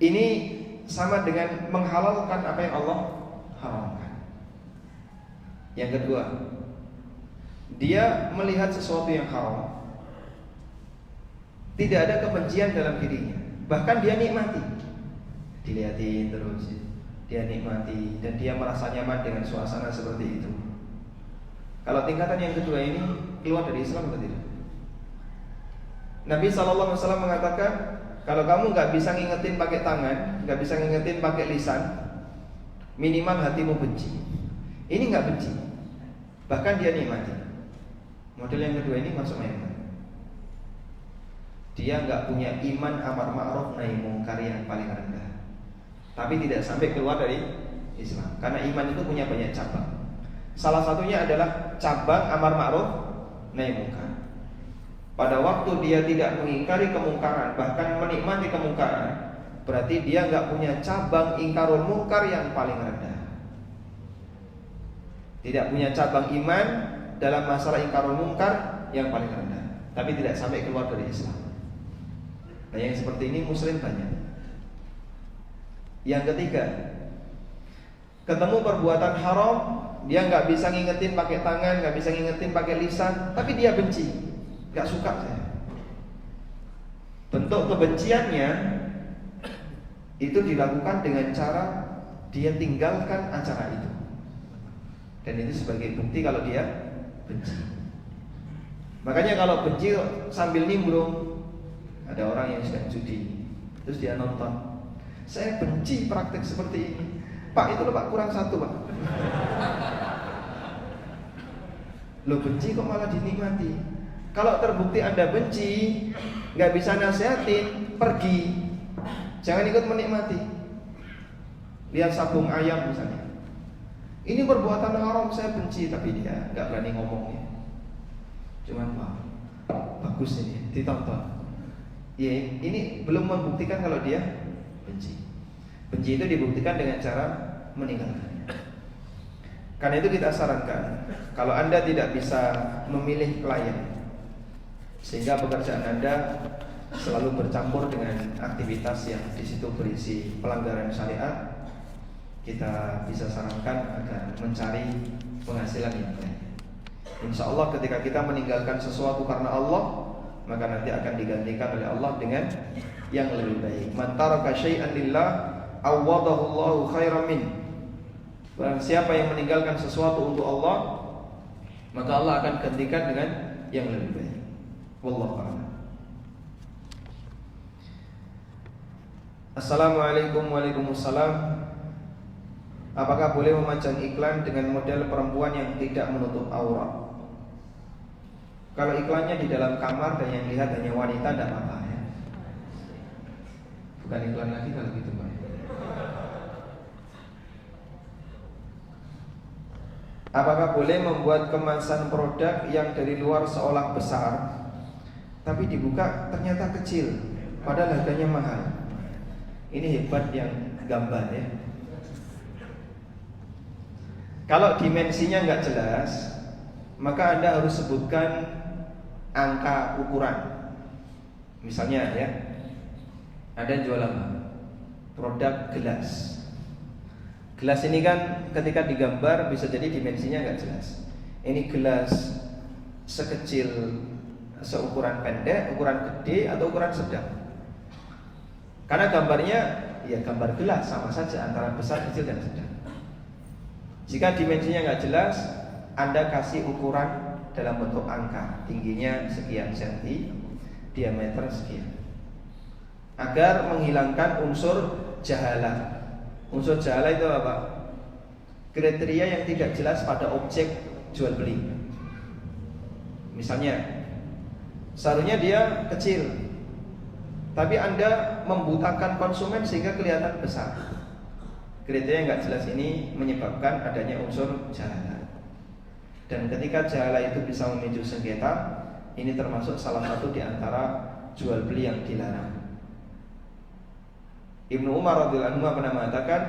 Ini sama dengan menghalalkan apa yang Allah haramkan. Yang kedua, dia melihat sesuatu yang haram, tidak ada kebencian dalam dirinya, bahkan dia nikmati, dilihatin terus, dia nikmati dan dia merasa nyaman dengan suasana seperti itu. Kalau tingkatan yang kedua ini keluar dari Islam atau tidak? Nabi SAW mengatakan, kalau kamu nggak bisa ngingetin pakai tangan, nggak bisa ngingetin pakai lisan, minimal hatimu benci. Ini nggak benci, bahkan dia nikmati. Model yang kedua ini masuk yang dia nggak punya iman amar ma'ruf nahi mungkar yang paling rendah, tapi tidak sampai keluar dari Islam. Karena iman itu punya banyak cabang. Salah satunya adalah cabang amar ma'ruf nahi mungkar. Pada waktu dia tidak mengingkari kemungkaran, bahkan menikmati kemungkaran, berarti dia nggak punya cabang ingkarul mungkar yang paling rendah. Tidak punya cabang iman dalam masalah ingkarul mungkar yang paling rendah, tapi tidak sampai keluar dari Islam. Nah, yang seperti ini muslim banyak. Yang ketiga, ketemu perbuatan haram, dia nggak bisa ngingetin pakai tangan, nggak bisa ngingetin pakai lisan, tapi dia benci, nggak suka saya. Bentuk kebenciannya itu dilakukan dengan cara dia tinggalkan acara itu, dan itu sebagai bukti kalau dia benci. Makanya kalau benci sambil nimbrung, ada orang yang sedang judi, terus dia nonton, saya benci praktek seperti ini. Pak, itu loh Pak, kurang satu Pak. Lo benci kok malah dinikmati. Kalau terbukti Anda benci, gak bisa nasihatin, pergi. Jangan ikut menikmati. Lihat sabung ayam misalnya, ini perbuatan haram, saya benci, tapi dia gak berani ngomongnya. Cuman Pak, bagus ini, ditonton. Ya, ini belum membuktikan kalau dia benci. Benci itu dibuktikan dengan cara meninggalkan. Karena itu kita sarankan, kalau Anda tidak bisa memilih klien sehingga pekerjaan Anda selalu bercampur dengan aktivitas yang di situ berisi pelanggaran syariat, kita bisa sarankan agar mencari penghasilan yang lain. Insya Allah ketika kita meninggalkan sesuatu karena Allah, maka nanti akan digantikan oleh Allah dengan yang lebih baik. Man taraka syai'an lillah awwadahu Allahu khairan min. Barang siapa yang meninggalkan sesuatu untuk Allah, maka Allah akan gantikan dengan yang lebih baik. Wallahu a'lam. Assalamualaikum. Waalaikumsalam. Apakah boleh memajang iklan dengan model perempuan yang tidak menutup aurat? Kalau iklannya di dalam kamar dan yang lihat hanya wanita, tidak apa-apa ya. Bukan iklan lagi kalau gitu, Mbak. Apakah boleh membuat kemasan produk yang dari luar seolah besar, tapi dibuka ternyata kecil, padahal harganya mahal? Ini hebat yang gambar ya. Kalau dimensinya nggak jelas, maka Anda harus sebutkan angka ukuran. Misalnya ya, ada jual apa? Produk gelas. Gelas ini kan ketika digambar bisa jadi dimensinya nggak jelas. Ini gelas sekecil, seukuran pendek, ukuran gede, atau ukuran sedang. Karena gambarnya ya gambar gelas, sama saja antara besar, kecil, dan sedang. Jika dimensinya nggak jelas, Anda kasih ukuran dalam bentuk angka, tingginya sekian senti, diameter sekian, agar menghilangkan unsur jahalah. Unsur jahalah itu apa? Kriteria yang tidak jelas pada objek jual beli. Misalnya, seharusnya dia kecil, tapi Anda membutakan konsumen sehingga kelihatan besar. Kriteria yang nggak jelas ini menyebabkan adanya unsur jahalah. Dan ketika jahalah itu bisa memicu sengketa, ini termasuk salah satu di antara jual beli yang dilarang. Ibnu Umar radhiyallahu anhu pernah mengatakan,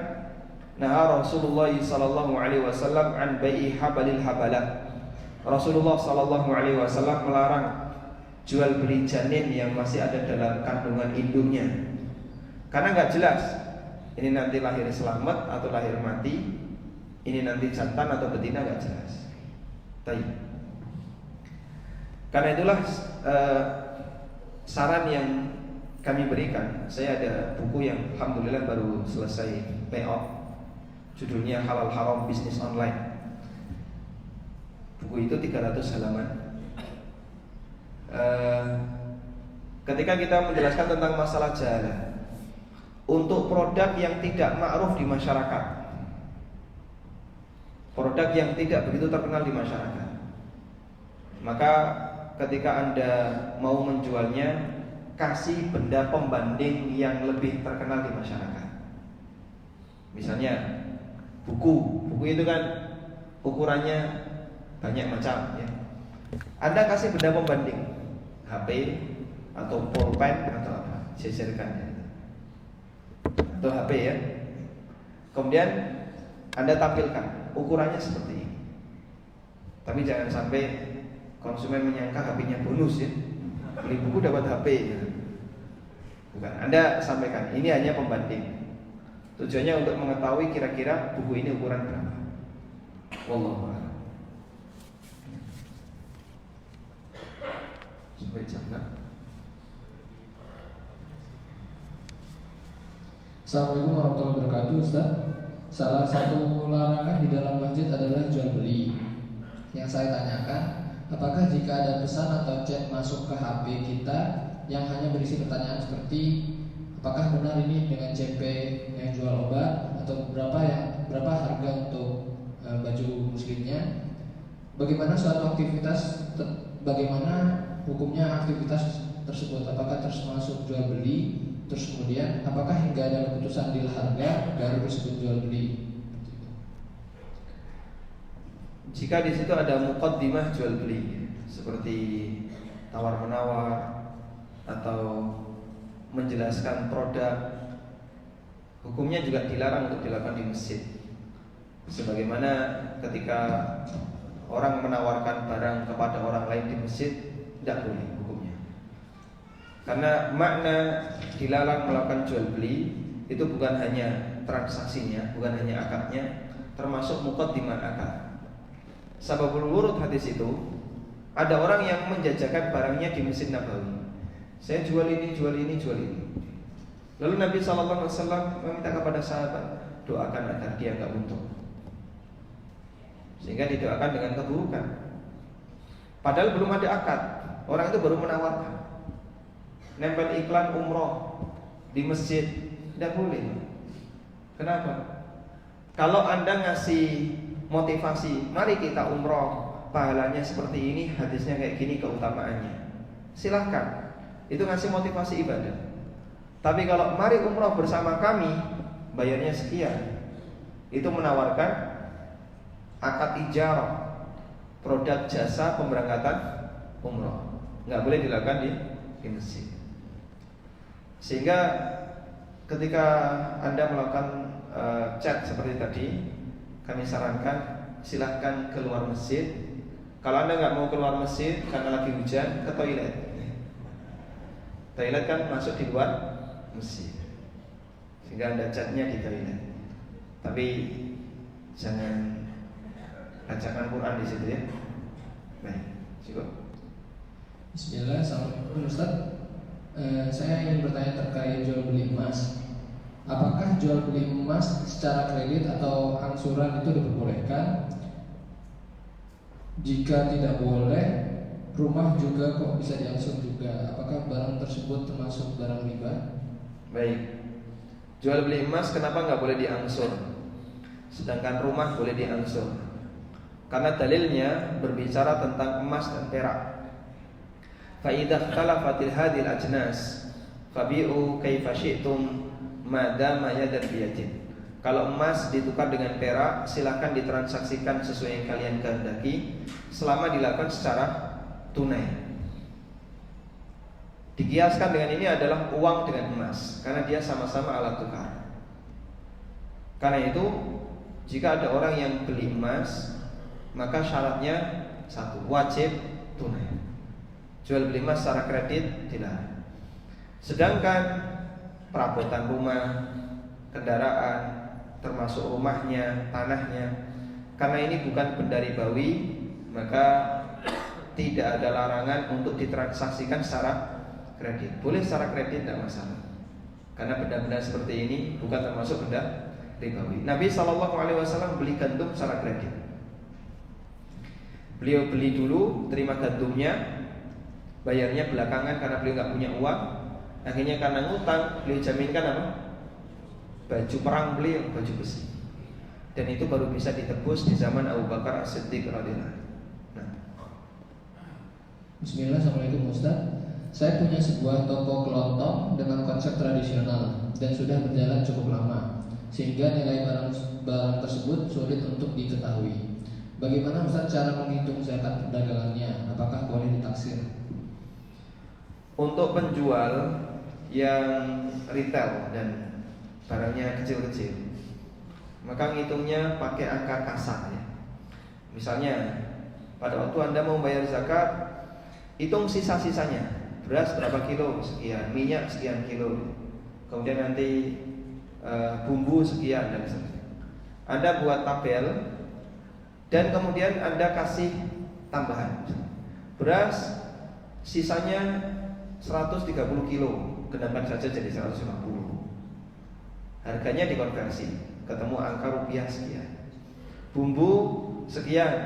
"Naha Rasulullah sallallahu alaihi wasallam an bai'i habalil habalah." Rasulullah sallallahu alaihi wasallam melarang jual beli janin yang masih ada dalam kandungan induknya. Karena nggak jelas, ini nanti lahir selamat atau lahir mati, ini nanti jantan atau betina, nggak jelas. Baik. Karena itulah saran yang kami berikan. Saya ada buku yang alhamdulillah baru selesai layout, judulnya Halal Haram Bisnis Online. Buku itu 300 halaman. Ketika kita menjelaskan tentang masalah jahalah untuk produk yang tidak ma'ruf di masyarakat, produk yang tidak begitu terkenal di masyarakat, maka ketika Anda mau menjualnya, kasih benda pembanding yang lebih terkenal di masyarakat. Misalnya buku itu kan ukurannya banyak macam ya. Anda kasih benda pembanding, HP atau pulpen atau apa, seserkan ya. Atau HP ya. Kemudian Anda tampilkan ukurannya seperti ini. Tapi jangan sampai konsumen menyangka HP-nya bonus ya. Beli buku dapat HP ya. Bukan, Anda sampaikan ini hanya pembanding. Tujuannya untuk mengetahui kira-kira buku ini ukuran berapa. Wallahu a'lam. Sampai jam enggak? Assalamualaikum warahmatullahi wabarakatuh, Ustaz. Salah satu larangan di dalam masjid adalah jual beli. Yang saya tanyakan, apakah jika ada pesan atau chat masuk ke HP kita yang hanya berisi pertanyaan seperti apakah benar ini dengan CP yang jual obat, atau berapa harga untuk baju muslimnya, bagaimana suatu aktivitas, bagaimana hukumnya aktivitas tersebut, apakah termasuk jual beli, terus kemudian apakah hingga ada keputusan deal harga baru disebut jual beli? Jika di situ ada muqaddimah jual beli, seperti tawar menawar atau menjelaskan produk, Hukumnya juga dilarang untuk dilakukan di masjid. Sebagaimana ketika orang menawarkan barang kepada orang lain di masjid, tidak boleh hukumnya. Karena makna dilarang melakukan jual beli itu bukan hanya transaksinya, bukan hanya akadnya, termasuk muqaddimah akad. Sababul wurud hadis itu, ada orang yang menjajakan barangnya di Masjid Nabawi. Saya jual ini, jual ini, jual ini. Lalu Nabi SAW meminta kepada sahabat, doakan agar dia enggak untung, sehingga didoakan dengan keburukan. Padahal belum ada akad, orang itu baru menawarkan. Nempel iklan umroh di masjid, tidak boleh. Kenapa? Kalau Anda ngasih motivasi, mari kita umroh, pahalanya seperti ini, hadisnya kayak gini, keutamaannya, silahkan. Itu ngasih motivasi ibadah. Tapi kalau mari umroh bersama kami, bayarnya sekian, itu menawarkan akad ijarah, produk jasa pemberangkatan umroh. Nggak boleh dilakukan di masjid. Sehingga ketika Anda melakukan chat seperti tadi, kami sarankan silahkan keluar masjid. Kalau Anda nggak mau keluar masjid karena lagi hujan, ke toilet. Toilet kan masuk di luar masjid, sehingga Anda chatnya di toilet. Tapi jangan bacakan Quran di situ ya. Baik, cukup. Bismillah, assalamualaikum Ustaz. Saya ingin bertanya terkait jual beli emas. Apakah jual beli emas secara kredit atau angsuran itu diperbolehkan? Jika tidak boleh, rumah juga kok bisa diangsur juga. Apakah barang tersebut termasuk barang riba? Baik. Jual beli emas kenapa nggak boleh diangsur, sedangkan rumah boleh diangsur? Karena dalilnya berbicara tentang emas dan perak. Fa idza ikhtalafatil hadhil ajnas fabi'u kaifa syi'tum ma dama yadan biyadin. Kalau emas ditukar dengan perak, silakan ditransaksikan sesuai yang kalian kehendaki selama dilakukan secara tunai. Dikiaskan dengan ini adalah uang dengan emas, karena dia sama-sama alat tukar. Karena itu, jika ada orang yang beli emas, maka syaratnya satu, wajib tunai. Jual beli emas secara kredit dilarang. Sedangkan perabotan rumah, kendaraan, termasuk rumahnya, tanahnya, karena ini bukan benda ribawi, maka tidak ada larangan untuk ditransaksikan secara kredit. Boleh secara kredit, tidak masalah, karena benda-benda seperti ini bukan termasuk benda ribawi. Nabi SAW beli gandum secara kredit. Beliau beli dulu, terima gandumnya, bayarnya belakangan karena beliau nggak punya uang. Akhirnya karena ngutang, beliau jaminkan apa? Baju perang beliau, baju besi. Dan itu baru bisa ditebus di zaman Abu Bakar As-Siddiq radhiyallahu anhu. Bismillah, assalamualaikum Ustaz. Saya punya sebuah toko kelontong dengan konsep tradisional dan sudah berjalan cukup lama, sehingga nilai barang tersebut sulit untuk diketahui. Bagaimana Ustaz cara menghitung zakat perdagangannya? Apakah boleh ditaksir? Untuk penjual yang retail dan barangnya kecil-kecil, maka ngitungnya pakai angka kasar ya. Misalnya pada waktu Anda mau bayar zakat, hitung sisa-sisanya. Beras berapa kilo? Sekian. Minyak sekian kilo. Kemudian nanti bumbu sekian dan sebagainya. Anda buat tabel dan kemudian Anda kasih tambahan. Beras sisanya 130 kilo, genapkan saja jadi 150. Harganya dikonversi, ketemu angka rupiah sekian. Bumbu sekian,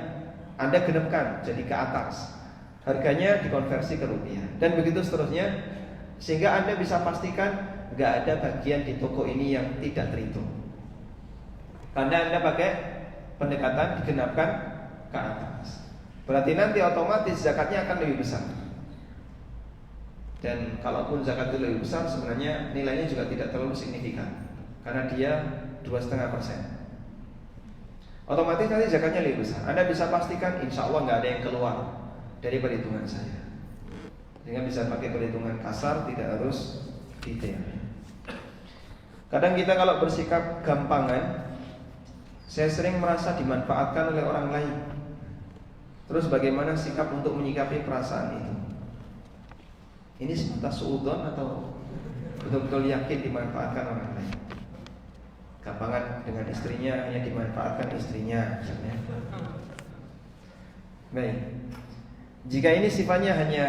Anda genapkan jadi ke atas, harganya dikonversi ke rupiah, dan begitu seterusnya, sehingga Anda bisa pastikan nggak ada bagian di toko ini yang tidak terhitung. Karena Anda pakai pendekatan digenapkan ke atas, berarti nanti otomatis zakatnya akan lebih besar. Dan kalaupun zakat itu lebih besar, sebenarnya nilainya juga tidak terlalu signifikan, karena dia 2,5%. Otomatis nanti zakatnya lebih besar. Anda bisa pastikan insya Allah nggak ada yang keluar dari perhitungan saya, sehingga bisa pakai perhitungan kasar, tidak harus detail. Kadang kita kalau bersikap gampangan, saya sering merasa dimanfaatkan oleh orang lain. Terus bagaimana sikap untuk menyikapi perasaan itu? Ini sebatas suudzon atau betul-betul yakin dimanfaatkan orang lain? Gampangan dengan istrinya, hanya dimanfaatkan istrinya misalnya. Baik. Jika ini sifatnya hanya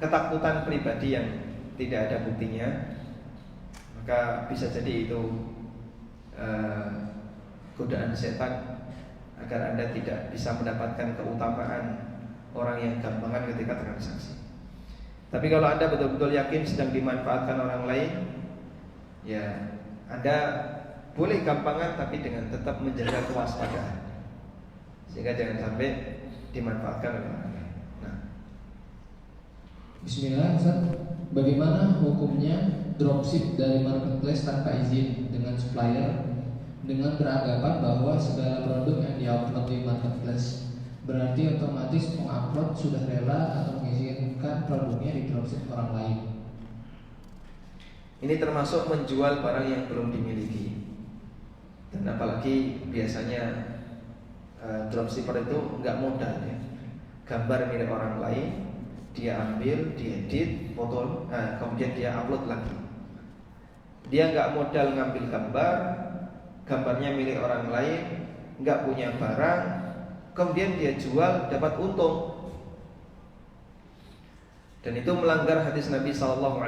ketakutan pribadi yang tidak ada buktinya, maka bisa jadi itu godaan setan agar Anda tidak bisa mendapatkan keutamaan orang yang gampangan ketika transaksi. Tapi kalau Anda betul-betul yakin sedang dimanfaatkan orang lain, ya Anda boleh gampangan tapi dengan tetap menjaga kewaspadaan, sehingga jangan sampai dimanfaatkan oleh orang lain. Nah, Bismillah, Ustaz. Bagaimana hukumnya dropship dari marketplace tanpa izin dengan supplier dengan beranggapan bahwa segala produk yang diupload di marketplace berarti otomatis mengupload sudah rela atau mengizinkan produknya di dropship orang lain? ini termasuk menjual barang yang belum dimiliki. Dan apalagi biasanya dropshipper itu nggak modal ya. Gambar milik orang lain dia ambil, diedit, foto, kemudian dia upload lagi. Dia nggak modal ngambil gambar, gambarnya milik orang lain, nggak punya barang, kemudian dia jual dapat untung. Dan itu melanggar hadis Nabi SAW,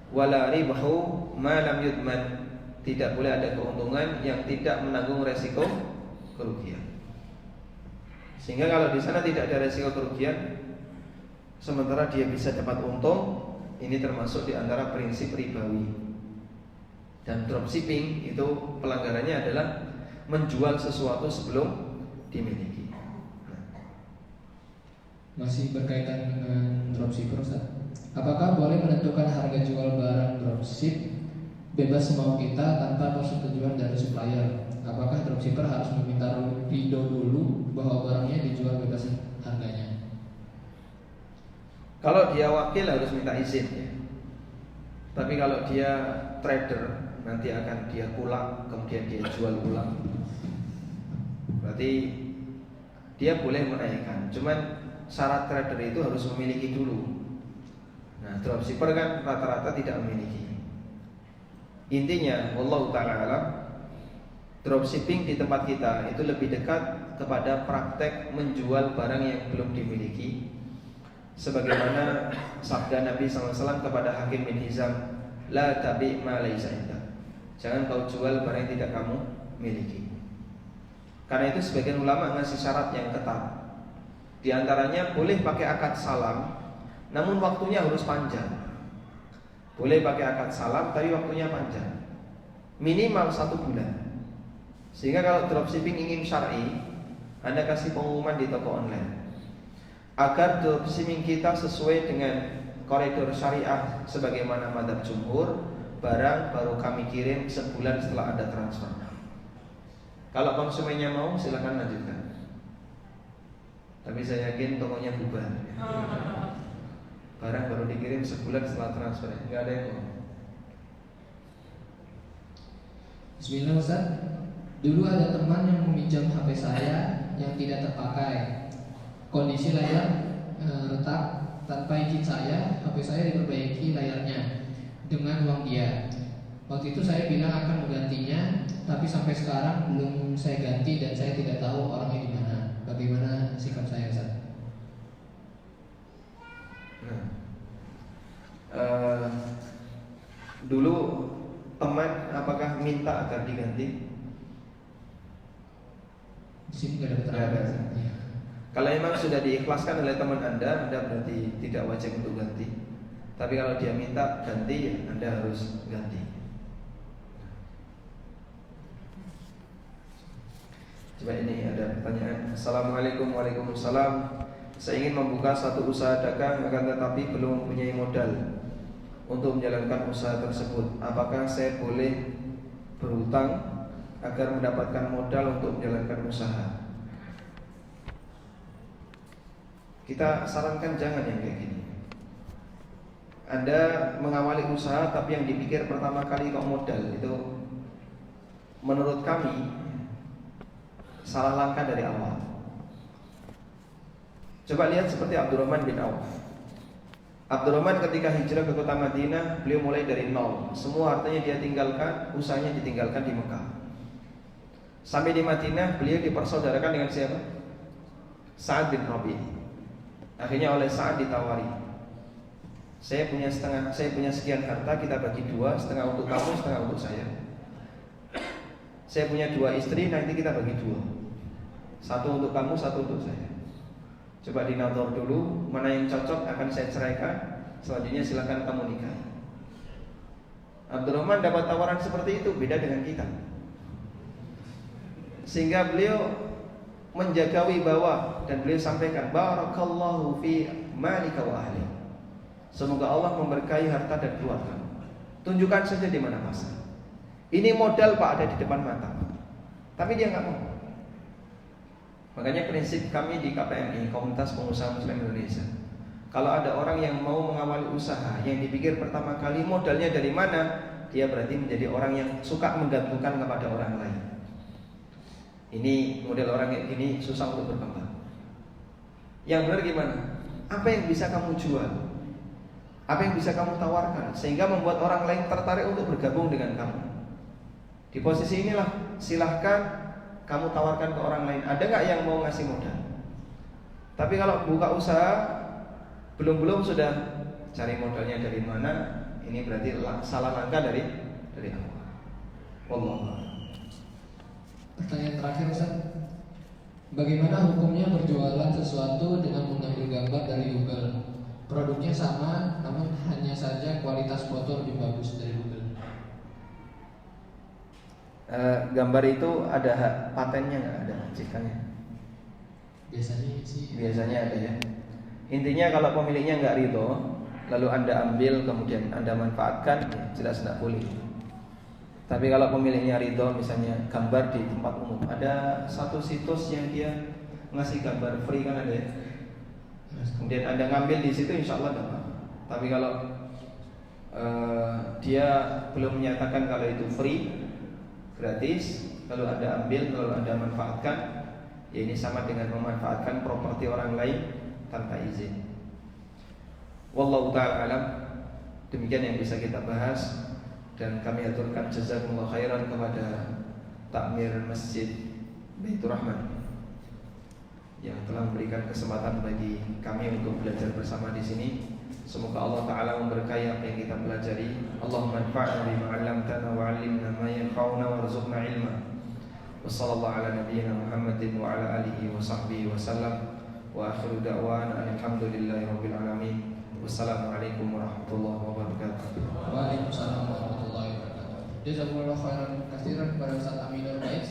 wala ribahu ma lam yudman. Tidak boleh ada keuntungan yang tidak menanggung resiko kerugian. Sehingga kalau di sana tidak ada resiko kerugian, sementara dia bisa dapat untung, ini termasuk di antara prinsip ribawi. Dan dropshipping itu pelanggarannya adalah menjual sesuatu sebelum dimiliki. Masih berkaitan dengan dropshipper, Ustaz. Apakah boleh menentukan harga jual barang dropship bebas semau kita tanpa persetujuan dari supplier? Apakah dropshipper harus meminta ridho dulu bahwa barangnya dijual bebas harganya? Kalau dia wakil harus minta izin ya. Tapi kalau dia trader, nanti akan dia kulak, kemudian dia jual ulang. Berarti dia boleh menaikkan. Cuman syarat trader itu harus memiliki dulu. Nah, dropshipper kan rata-rata tidak memiliki. Intinya, wallahu ta'ala alam, dropshipping di tempat kita itu lebih dekat kepada praktek menjual barang yang belum dimiliki. Sebagaimana sabda Nabi SAW kepada Hakim bin Hizam, la tabi' ma laysa indak. Jangan kau jual barang yang tidak kamu miliki. Karena itu sebagian ulama ngasih syarat yang ketat. Di antaranya boleh pakai akad salam, namun waktunya harus panjang. Boleh pakai akad salam, tapi waktunya panjang, minimal 1 bulan. Sehingga kalau dropshipping ingin syar'i, Anda kasih pengumuman di toko online agar dropshipping kita sesuai dengan koridor syariah sebagaimana madzhab jumhur, barang baru kami kirim sebulan setelah Anda transfer. Kalau konsumennya mau, silakan lanjutkan. Tapi saya yakin tokonya bubar. Barang baru dikirim sebulan setelah transfer, nggak ada yang mau. Bismillah, Ustaz. Dulu ada teman yang meminjam HP saya yang tidak terpakai. Kondisi layar retak. Tanpa izin saya, HP saya diperbaiki layarnya dengan uang dia. Waktu itu saya bilang akan menggantinya, tapi sampai sekarang belum saya ganti dan saya tidak tahu orangnya di mana. Bagaimana sikap saya, Ustaz? Dulu teman apakah minta agar diganti? Di sini nggak ada keterangan. Ya. Kalau memang sudah diikhlaskan oleh teman Anda berarti tidak wajib untuk ganti. Tapi kalau dia minta ganti, Anda harus ganti. Coba ini ada pertanyaan. Assalamualaikum. Waalaikumsalam. Saya ingin membuka satu usaha dagang, akan tetapi belum mempunyai modal untuk menjalankan usaha tersebut. Apakah saya boleh berhutang agar mendapatkan modal untuk menjalankan usaha? Kita sarankan jangan yang kayak gini. Anda mengawali usaha tapi yang dipikir pertama kali kok modal, itu menurut kami salah langkah dari awal. Coba lihat seperti Abdurrahman bin Auf. Abdurrahman ketika hijrah ke kota Madinah, beliau mulai dari nol. Semua hartanya dia tinggalkan, usahanya ditinggalkan di Mekah. Sampai di Madinah, beliau dipersaudarakan dengan siapa? Sa'ad bin Rabi'. Akhirnya oleh Sa'ad ditawari, saya punya sekian harta, kita bagi dua, setengah untuk kamu, setengah untuk saya. Saya punya 2 istri, nanti kita bagi 2. 1 untuk kamu, 1 untuk saya. Coba dinador dulu, mana yang cocok akan saya ceraikan, selanjutnya silakan kamu nikah. Abdurrahman dapat tawaran seperti itu, beda dengan kita. Sehingga beliau menjaga wibawa dan beliau sampaikan, barakallahu fi malika wa ahli. Semoga Allah memberkahi harta dan keluarga. Tunjukkan saja di mana pasar. Ini modal Pak, ada di depan mata. Tapi dia nggak mau. Makanya prinsip kami di KPMI, Komunitas Pengusaha Muslim Indonesia, kalau ada orang yang mau mengawali usaha, yang dipikir pertama kali modalnya dari mana, dia berarti menjadi orang yang suka menggantungkan kepada orang lain. Ini model orang kayak gini susah untuk berkembang. Yang benar gimana? Apa yang bisa kamu jual? Apa yang bisa kamu tawarkan sehingga membuat orang lain tertarik untuk bergabung dengan kamu? Di posisi inilah silahkan kamu tawarkan ke orang lain. Ada nggak yang mau ngasih modal? Tapi kalau buka usaha belum sudah cari modalnya dari mana, ini berarti salah langkah dari awal. Wallahu. Pertanyaan terakhir Ustaz, bagaimana hukumnya berjualan sesuatu dengan mengambil gambar dari Google? Produknya sama, namun hanya saja kualitas foto lebih bagus dari Google. Gambar itu ada hak patennya nggak? Ada ciptanya? Biasanya ada ya. Intinya kalau pemiliknya nggak ridho, lalu Anda ambil kemudian Anda manfaatkan, ya, jelas tidak boleh. Tapi kalau pemiliknya ridho, misalnya gambar di tempat umum, ada satu situs yang dia ngasih gambar free kan ada ya. Kemudian Anda ngambil di situ, insya Allah dapat. Tapi kalau dia belum menyatakan kalau itu free, gratis, lalu Anda ambil, lalu Anda manfaatkan, ya ini sama dengan memanfaatkan properti orang lain tanpa izin. Wallahu ta'ala alam. Demikian yang bisa kita bahas. Dan kami aturkan jazakumullah khairan kepada Takmir Masjid Baitur Rahman yang telah memberikan kesempatan bagi kami untuk belajar bersama di sini. Semoga Allah Ta'ala memberkahi apa yang kita pelajari. Allahumma anfa'na bima 'allamtana wa 'allimna ma yanfa'una warzuqna ilma. Wa sallallahu ala nabiyyina Muhammadin wa ala alihi wa sahbihi wa sallam. Wa akhiru da'wana alhamdulillahi rabbil alamin. Wassalamualaikum warahmatullahi wabarakatuh. Waalaikumsalam warahmatullahi wabarakatuh. Jazakumullah khairan katsiran kepada Ustaz Aminur Baiz.